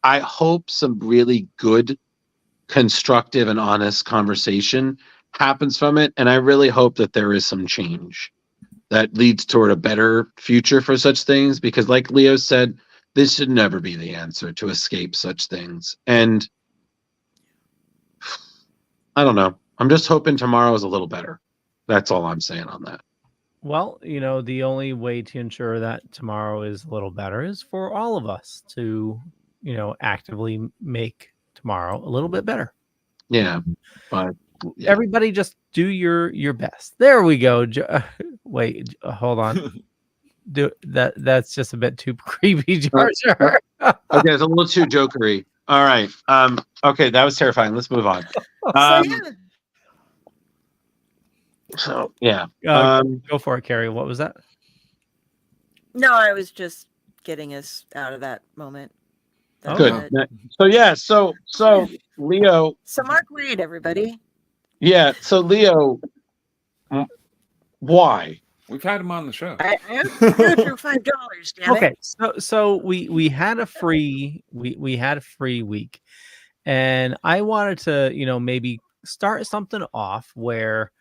hope some really good, constructive, and honest conversation happens from it, and I really hope that there is some change that leads toward a better future for such things, because like Leo said, this should never be the answer to escape such things. And I don't know. I'm just hoping tomorrow is a little better. That's all I'm saying on that. Well, the only way to ensure that tomorrow is a little better is for all of us to, actively make tomorrow a little bit better. Yeah, but yeah. Everybody just do your best. There we go. Wait, hold on. That's just a bit too creepy, Jar Jar. Okay, it's a little too jokery. All right. Okay, that was terrifying. Let's move on. So yeah. Go for it, Carrie. What was that? No, I was just getting us out of that moment. That Good. was it. So yeah, so Leo. So Mark Waid, everybody. Yeah, so Leo, why? We've had him on the show. I drew $5. Damn Okay, it. so we had a free we had a free week, and I wanted to maybe start something off where,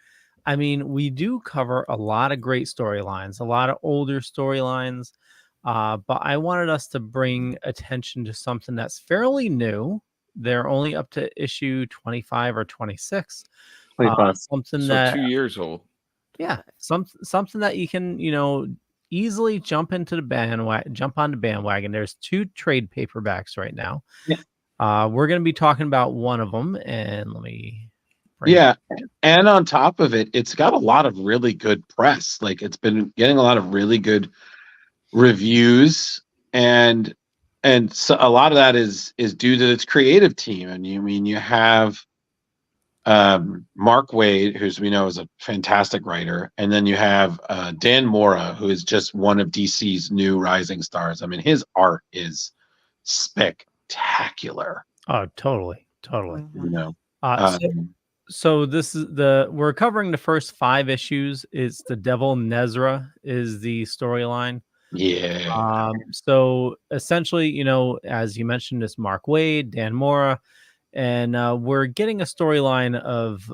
I mean, we do cover a lot of great storylines, a lot of older storylines, but I wanted us to bring attention to something that's fairly new. They're only up to issue 25 or 26. 25. Something So that 2 years old. Yeah, something that you can, easily jump on the bandwagon. There's 2 trade paperbacks right now. Yeah. We're going to be talking about one of them, and let me. And on top of it, it's got a lot of really good press. Like, it's been getting a lot of really good reviews, and so a lot of that is due to its creative team. And you have Mark Waid, who's we know is a fantastic writer, and then you have Dan Mora, who is just one of DC's new rising stars. I mean, his art is spectacular. Oh, totally. So this is we're covering the first 5 issues. It's the Devil Nezra is the storyline. Yeah. So essentially, as you mentioned, it's Mark Waid, Dan Mora. And we're getting a storyline of,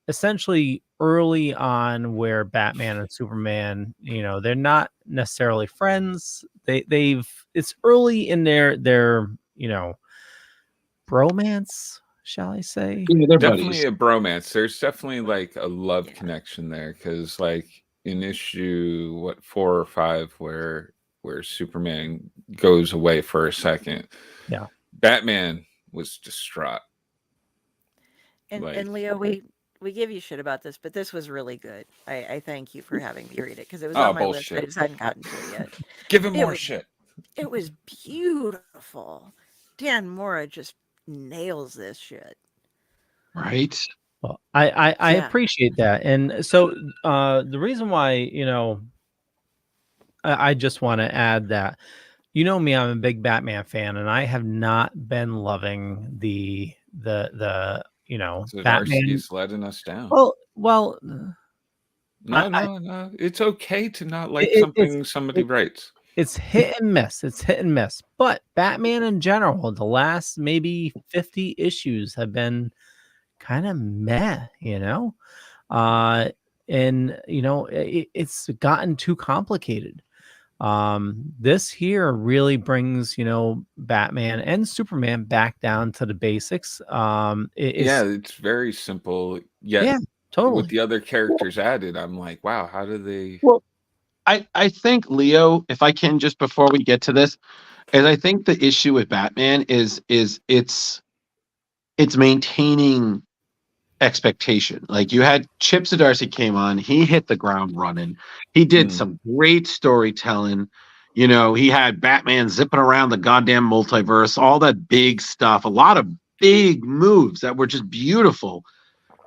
essentially early on where Batman and Superman, they're not necessarily friends. It's early in their bromance, shall I say? Yeah, they're Definitely buddies. a bromance. There's definitely like a love connection there, because like in issue 4 or 5 where Superman goes away for a second, Batman was distraught. And Leo, we give you shit about this, but this was really good. I thank you for having me read it, because it was on my list. I just hadn't gotten to it yet. Give him more shit. It was beautiful. Dan Mora just nails this shit. Right. Well, I appreciate that. And so the reason why, I just want to add that, me, I'm a big Batman fan, and I have not been loving the So Batman. Darcy's letting us down. Well, no. It's okay to not like somebody writes. It's hit and miss. But Batman in general, the last maybe 50 issues have been kind of meh, and it's gotten too complicated. This here really brings Batman and Superman back down to the basics. It's very simple. Yeah, totally. With the other characters added, I'm like, wow, how do they? Well, I think, Leo, if I can, just before we get to this, is I think the issue with Batman is it's maintaining expectation. Like, you had Chip Zdarsky came on, he hit the ground running. He did some great storytelling. He had Batman zipping around the goddamn multiverse, all that big stuff, a lot of big moves that were just beautiful.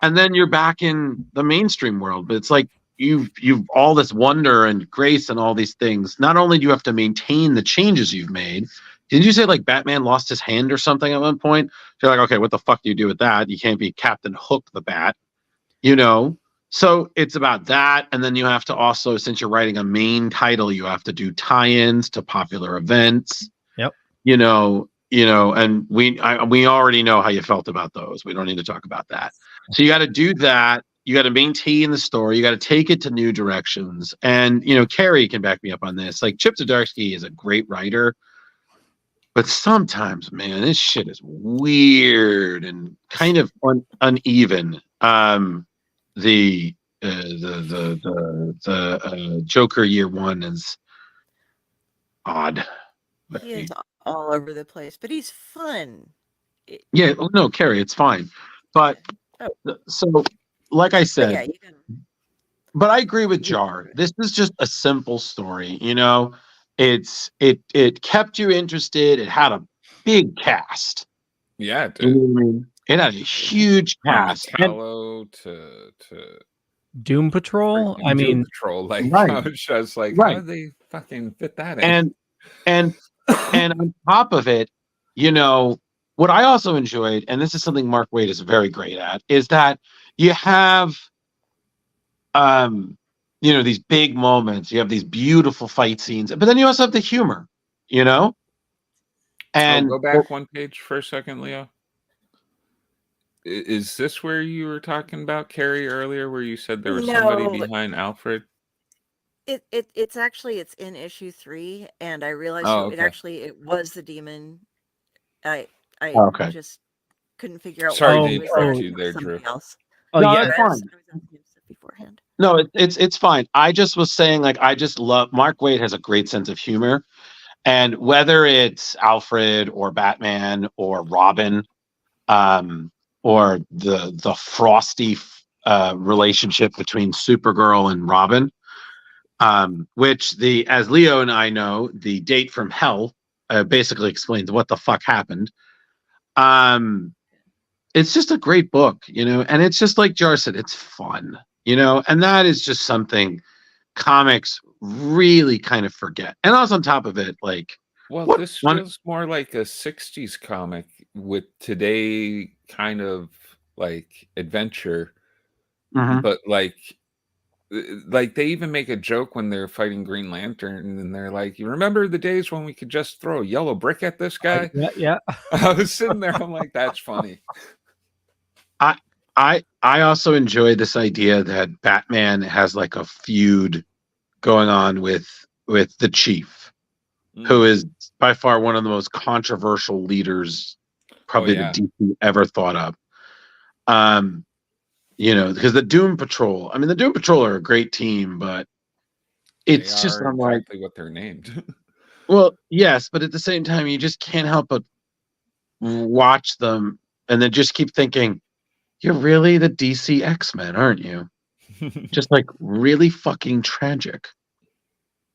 And then you're back in the mainstream world, but it's like you've all this wonder and grace and all these things. Not only do you have to maintain the changes you've made. Didn't you say like Batman lost his hand or something at one point? So you're like, okay, what the fuck do you do with that? You can't be Captain Hook the Bat, So it's about that, and then you have to also, since you're writing a main title, you have to do tie-ins to popular events. Yep. And we already know how you felt about those. We don't need to talk about that. So you got to do that. You got to maintain the story. You got to take it to new directions. And Carrie can back me up on this. Like, Chip Zdarsky is a great writer, but sometimes, man, this shit is weird and kind of uneven. The Joker year 1 is odd. He is all over the place, but he's fun. Yeah, no, Carrie, it's fine. But Oh. so, like I But said, yeah, you can. but I agree with Jar. This is just a simple story, you know. It kept you interested. It had a big cast. Yeah, it You know did. what I mean? It had a huge From cast. And, Metallo to Doom Patrol. I freaking Doom mean, Patrol. Like right, I was just like, how right. did they fucking fit that in? And and on top of it, you know, what I also enjoyed, and this is something Mark Waid is very great at, is that you have um you know, these big moments, you have these beautiful fight scenes, but then you also have the humor, you know? Oh, And go back one page for a second, Leo. Is this where you were talking about Carrie earlier, where you said there was somebody No, behind Alfred? it's in issue 3, and I realized Oh, it okay. actually it was the demon. I okay. just couldn't figure out Sorry why to he was there. I interrupt thought you it was there, Drew. somebody else. oh No, yeah, that's But fine. I was asking him stuff beforehand. No, it's fine. I just was saying, like, I just love Mark Waid has a great sense of humor, and whether it's Alfred or Batman or Robin, or the frosty relationship between Supergirl and Robin, which the as Leo and I know, the date from hell basically explains what the fuck happened. Um, it's just a great book, you know, and it's just like Jar said, it's fun, you know, and that is just something comics really kind of forget. And also on top of it, like Well, what this one feels more like a 60s comic with today kind of like adventure, Mhm. but like they even make a joke when they're fighting Green Lantern and they're like, "You remember the days when we could just throw a yellow brick at this guy?" yeah. I was sitting there, I'm like, "That's funny." I I also enjoy this idea that Batman has like a feud going on with the Chief, who Mm. is by far one of the most controversial leaders Oh probably the yeah, DC ever thought of. Um, you know, because the Doom Patrol, I mean, the Doom Patrol are a great team, but they it's just are I'm like, exactly what they're named. well, yes, but at the same time, you just can't help but watch them and then just keep thinking, you're really the DC X-Men, aren't you? Just like really fucking tragic.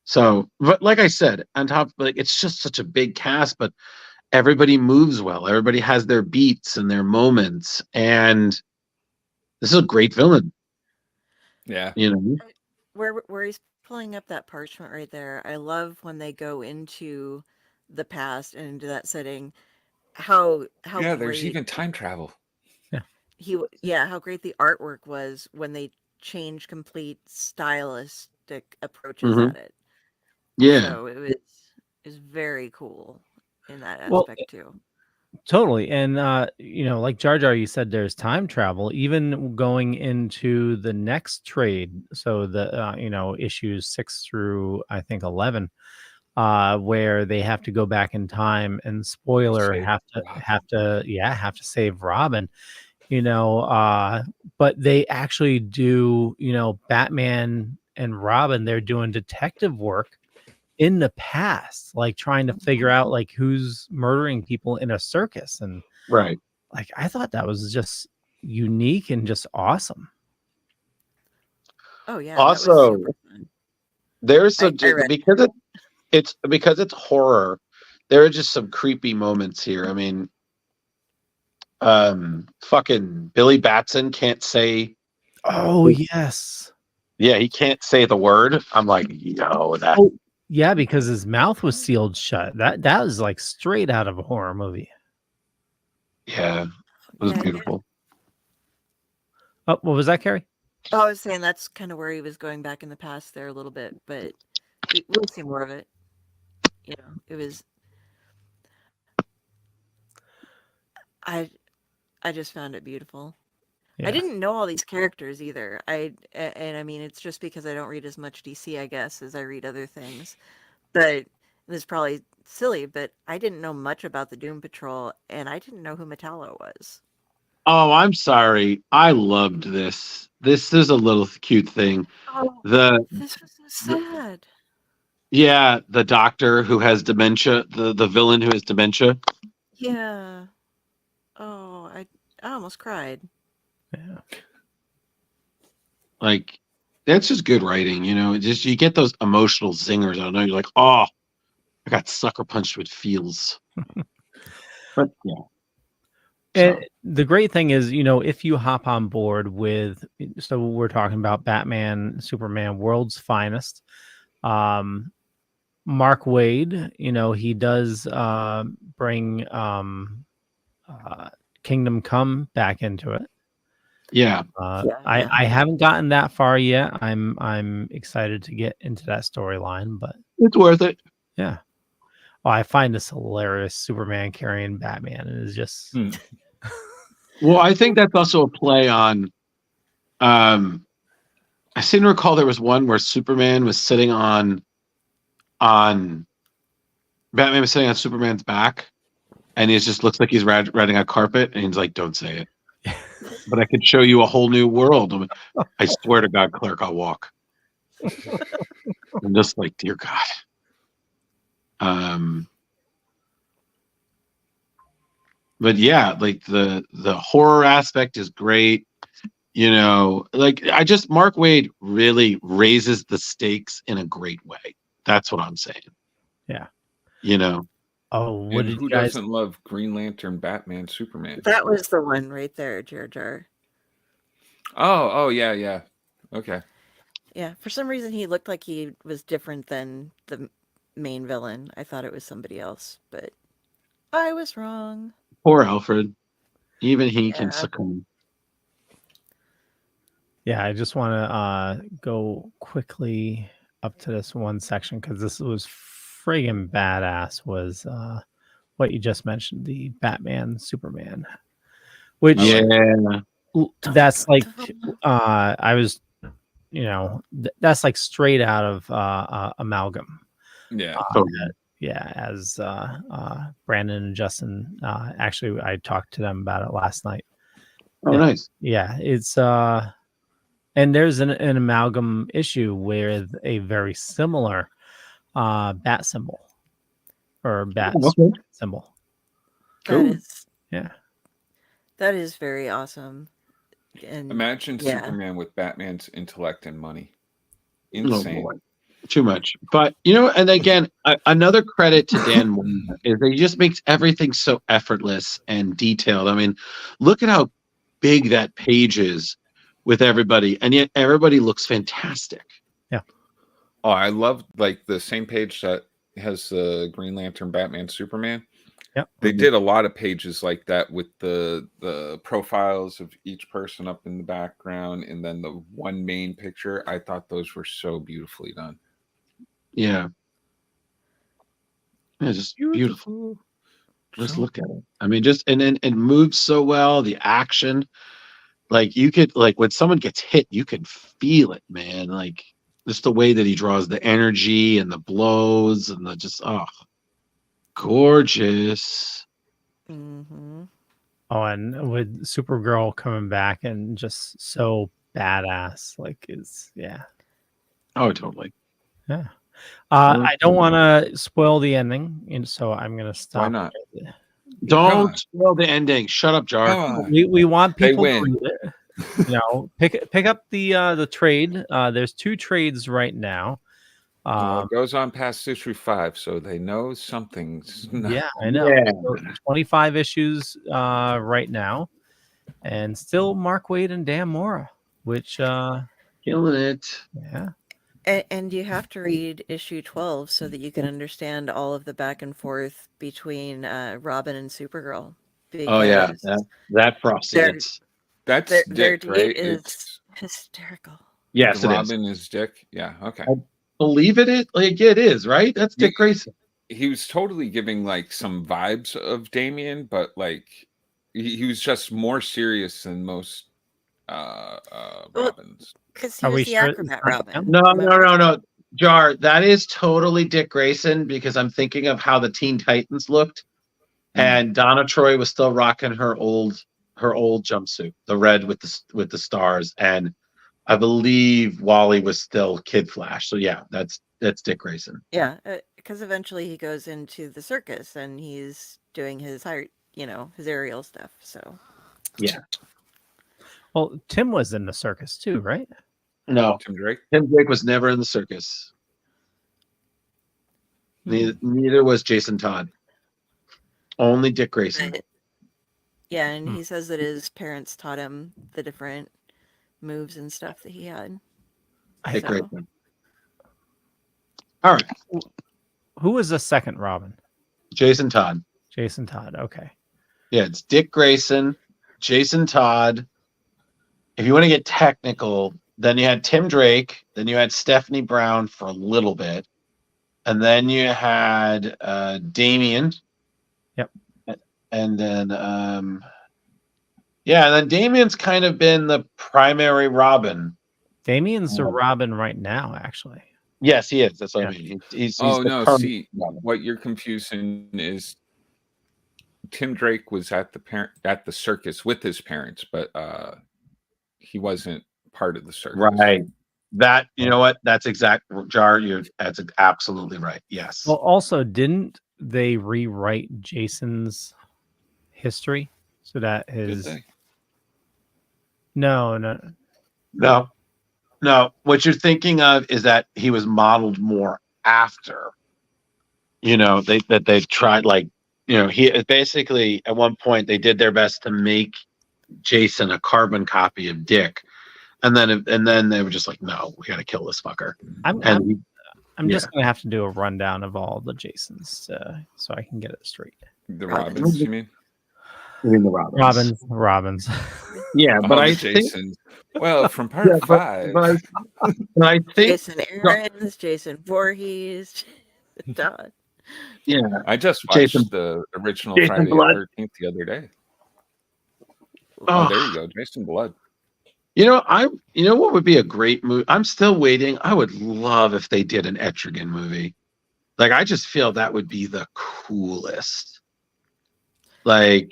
So, but like I said, on top, like it's just such a big cast, but everybody moves well. Everybody has their beats and their moments, and this is a great villain. Yeah. You know, Where he's pulling up that parchment right there, I love when they go into the past and into that setting. How Yeah, there's great even time travel. how great the artwork was when they changed complete stylistic approaches hmm at it. yeah, So it was very cool in that Well, aspect too. totally. And you know, like Jar Jar, you said there's time travel, even going into the next trade. So the you know, issues 6 through I think 11, where they have to go back in time and spoiler Save Robin. have to save Robin, you know, but they actually do, you know, Batman and Robin, they're doing detective work in the past, like trying to figure out like who's murdering people in a circus. And right. like I thought that was just unique and just awesome. Oh yeah, that was Also, super fun. there's some I read because it's because it's horror. There are just some creepy moments here. I mean, fucking Billy Batson can't say. Oh yes. Yeah, he can't say the word. I'm like, yo, that. Oh yeah, because his mouth was sealed shut. That was like straight out of a horror movie. Yeah, it was yeah, beautiful. Oh, what was that, Carrie? I was saying that's kind of where he was going back in the past there a little bit, but we'll see more of it. You know, it was I I just found it beautiful. I Yeah. didn't know all these characters either. And I mean it's just because I don't read as much DC, I guess, as I read other things. But this is probably silly, but I didn't know much about the Doom Patrol, and I didn't know who Metallo was. Oh, I'm sorry. I loved this. This is a little cute thing. Oh, The, this was so the sad. yeah, the doctor who has dementia, the villain who has dementia. Yeah. Oh, I almost cried. Yeah. Like, that's just good writing, you know. Just you get those emotional zingers. I don't know. You're like, oh, I got sucker punched with feels. But yeah. And So, the great thing is, if you hop on board with, so we're talking about Batman, Superman, World's Finest. Mark Waid, he does bring Kingdom Come back into it. yeah. I haven't gotten that far yet. I'm excited to get into that storyline, but It's worth it. yeah. Oh, I find this hilarious. Superman carrying Batman, and is just Well, I think that's also a play on. I seem to recall there was one where Superman was sitting on Batman was sitting on Superman's back, and he just looks like he's riding a carpet, and he's like, "Don't say it." But I could show you a whole new world. I swear to God, Clark, I'll walk. I'm just like, dear God. But yeah, like the horror aspect is great. You know, like Mark Waid really raises the stakes in a great way. That's what I'm saying. Yeah. You know. Oh, what And did who you guys? doesn't love Green Lantern, Batman, Superman? That was the one right there, Jar. Oh, yeah. Okay. Yeah, for some reason he looked like he was different than the main villain. I thought it was somebody else, but I was wrong. Poor Alfred. Even he can Yeah. succumb. Yeah, I just want to go quickly up to this one section because this was friggin' badass. Was what you just mentioned, the Batman Superman, which that's like I was, that's like straight out of Amalgam. Yeah. Yeah, as Brandon and Justin, actually, I talked to them about it last night. Oh, nice. Yeah, it's and there's an Amalgam issue with a very similar bat symbol or bat symbol. Cool. That is very awesome. And imagine Superman with Batman's intellect and money. Insane. Oh, too much. But and again, another credit to Dan Mora is that he just makes everything so effortless and detailed. I mean, look at how big that page is with everybody, and yet everybody looks fantastic. Yeah. Oh, I love like the same page that has the Green Lantern, Batman, Superman. Yep. They did a lot of pages like that with the profiles of each person up in the background, and then the one main picture. I thought those were so beautifully done. Yeah. Yeah, just beautiful. Just look at it. I mean, just and it moves so well. The action, like you could when someone gets hit, you can feel it, man. Like just the way that he draws the energy and the blows and the just gorgeous. Mm-hmm. Oh, and with Supergirl coming back and just so badass, like Oh, totally. Yeah. I don't want to spoil the ending, and so I'm going to stop. Why not? Don't spoil the ending. Shut up, Jar. We want people to read it. Pick up the trade. There's 2 trades right now. It goes on past issue 5, so they know something's not. Yeah, I know. Yeah. 25 issues right now, and still Mark Waid and Dan Mora, which killing it. Yeah. And you have to read issue 12 so that you can understand all of the back and forth between Robin and Supergirl. Oh yeah, that frosty. That's their Dick, right? Is hysterical. Yes, Robin is Dick. Yeah, okay. I believe it is. Like it is, right? That's Dick Grayson. He was totally giving like some vibes of Damian, but like he was just more serious than most Robins. Because he was the acrobat Robin. No. Jar, that is totally Dick Grayson because I'm thinking of how the Teen Titans looked, and Donna Troy was still rocking her old jumpsuit, the red with the stars, and I believe Wally was still Kid Flash. So yeah, that's Dick Grayson. Yeah, because eventually he goes into the circus and he's doing his his aerial stuff. So Yeah. Well, Tim was in the circus too, right? No, Tim Drake. Tim Drake was never in the circus. Neither was Jason Todd. Only Dick Grayson. But, yeah, and he says that his parents taught him the different moves and stuff that he had. Dick So- Grayson. All right, Who was the second Robin? Jason Todd. Jason Todd. Okay. Yeah, it's Dick Grayson, Jason Todd. If you want to get technical, then you had Tim Drake, then you had Stephanie Brown for a little bit, and then you had Damien. Yep. And then and then Damien's kind of been the primary Robin. Damien's the Robin right now, actually. Yes, he is. That's what I mean. He's Oh the no! permanent See, Robin. what you're confusing is Tim Drake was at the circus with his parents, but he wasn't part of the circus. Right. That, you know what? That's exact, Jar. That's absolutely right. Yes. Well, also, didn't they rewrite Jason's history so that Did his they? no. No. What you're thinking of is that he was modeled more after. They tried, like, he basically at one point they did their best to make Jason a carbon copy of Dick, and then they were just like, no, we got to kill this fucker. I'm just gonna have to do a rundown of all the Jasons so I can get it straight. The Robins, you mean? The Robins. Robins. Yeah, but All I the think, Jasons. Well, from part 5. but I think, Jason Aaron's, Jason Voorhees, Todd. yeah, I just watched Jason- the original Jason Friday Blood. the 13th the other day. Oh. Oh, there you go, Jason Blood. You know what would be a great movie? I'm still waiting. I would love if they did an Etrigan movie. Like, I just feel that would be the coolest. Like,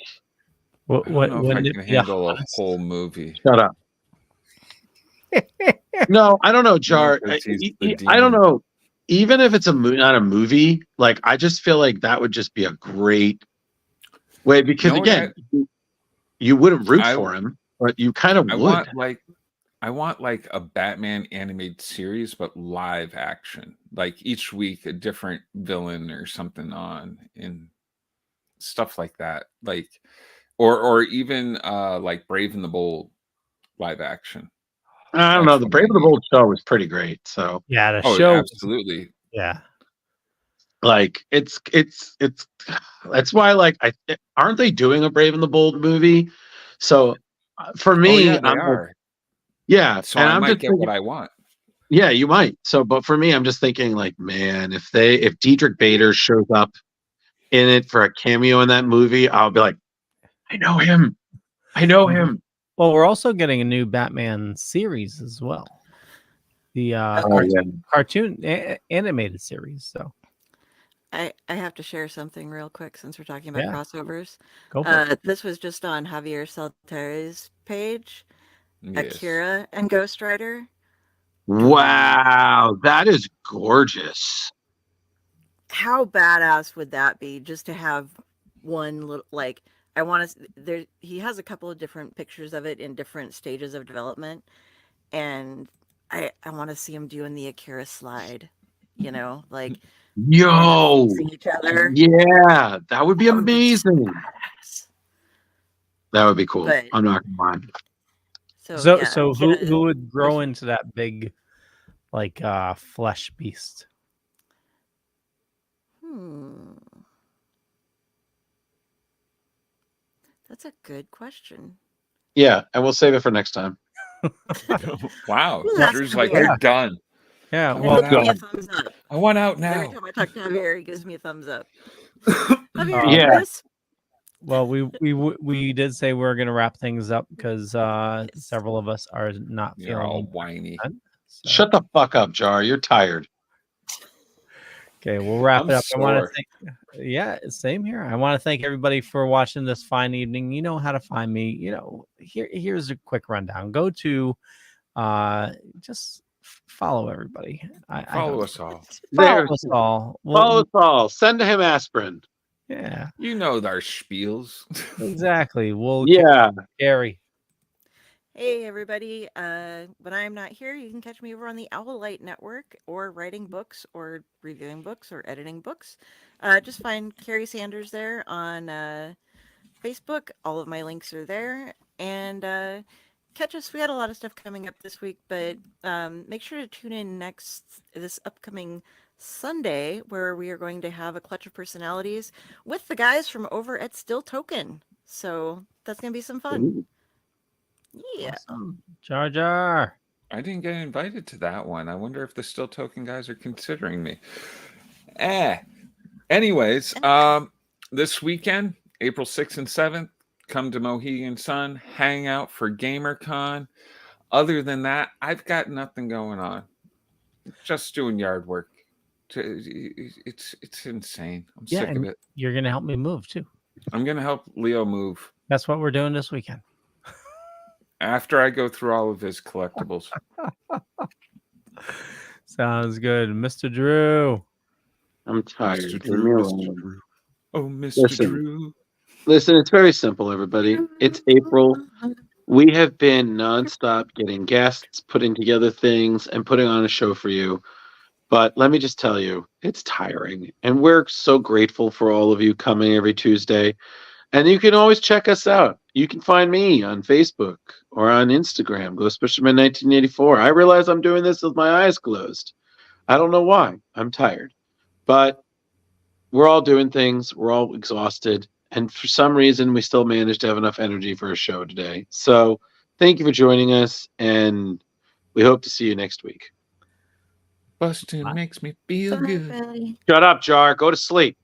What I don't know if I wouldn't can it be a handle a hot- whole movie. shut up. No, I don't know, Jar. Because he's the I don't demon. know. Even if it's not a movie, like, I just feel like that would just be a great way, because You know what again, you wouldn't root I- for him, but you kind of I would. want like a Batman animated series, but live action. Like each week a different villain or something on, and stuff like that. Like or even like Brave and the Bold live action. I don't know. That's The what Brave I and the mean. Bold show was pretty great. So, Yeah, the Oh, show. absolutely. Yeah. like, it's that's why, like, aren't they doing a Brave and the Bold movie? So, for Oh, me, yeah, they I'm like, are. yeah, So and I I'm might just get thinking, what I want. yeah, you might. So, but for me, I'm just thinking, like, man, if Dietrich Bader shows up in it for a cameo in that movie, I'll be like, I know him. Well, we're also getting a new Batman series as well. The cartoon animated series. So I have to share something real quick since we're talking about Yeah. crossovers. go for it. This was just on Javier Saltare's page. Yes. Akira and Ghost Rider. Wow, that is gorgeous. How badass would that be just to have one little, like, I want to there he has a couple of different pictures of it in different stages of development, and I want to see him doing the Akira slide, like Yo, facing each other. yeah, that would be That would be amazing. badass. That would be cool. But- I'm not gonna lie. So yeah, who Akira- would grow into that big like flesh beast? That's a good question. Yeah, and we'll save it for next time. Wow. Ooh, that's Drew's like, weird. you're done. Yeah, He well, Well, gives me a now- thumbs up. I want out Every now. time I talk to Javier, he gives me a thumbs up. Javier, Yeah. yes. well, we did say we are gonna wrap things up because several of us are not You're all feeling whiny. so. Shut the fuck up, Jar. You're tired. Okay, we'll wrap I'm it up. I want to sore. thank, yeah, same here. I want to thank everybody for watching this fine evening. You know how to find me. Here's a quick rundown. Go to, just follow everybody. Follow us all. Follow us all. Follow us all. Send him aspirin. Yeah, You know our spiels. exactly. We'll Yeah. Gary. Hey everybody, when I'm not here, you can catch me over on the Owllight Network or writing books or reviewing books or editing books. Just find Carrie Sanders there on Facebook. All of my links are there. And catch us. We got a lot of stuff coming up this week, but make sure to tune in this upcoming Sunday, where we are going to have a clutch of personalities with the guys from over at Still Token. So that's going to be some fun. Ooh. Yeah. Awesome. Jar Jar. I didn't get invited to that one. I wonder if the Still Token guys are considering me. Anyways, this weekend, April 6th and 7th, come to Mohegan Sun, hang out for GamerCon. Other than that, I've got nothing going on. Just doing yard work. It's insane. I'm sick of and it. you're gonna help me move too. I'm gonna help Leo move That's what we're doing this weekend. after I go through all of his collectibles. Sounds good, Mr. Drew. I'm tired. Mr. Leave Drew, me Mr. alone. Drew. Oh, Mr. Listen. Drew. Listen, it's very simple, everybody. It's April. We have been nonstop getting guests, putting together things, and putting on a show for you. But let me just tell you, it's tiring. And we're so grateful for all of you coming every Tuesday. And you can always check us out. You can find me on Facebook or on Instagram, Ghost Fisherman 1984. I realize I'm doing this with my eyes closed. I don't know why. I'm tired. But we're all doing things. We're all exhausted. And for some reason, we still managed to have enough energy for a show today. So thank you for joining us. And we hope to see you next week. Bustin' makes me feel good. Shut up, Jar. Go to sleep.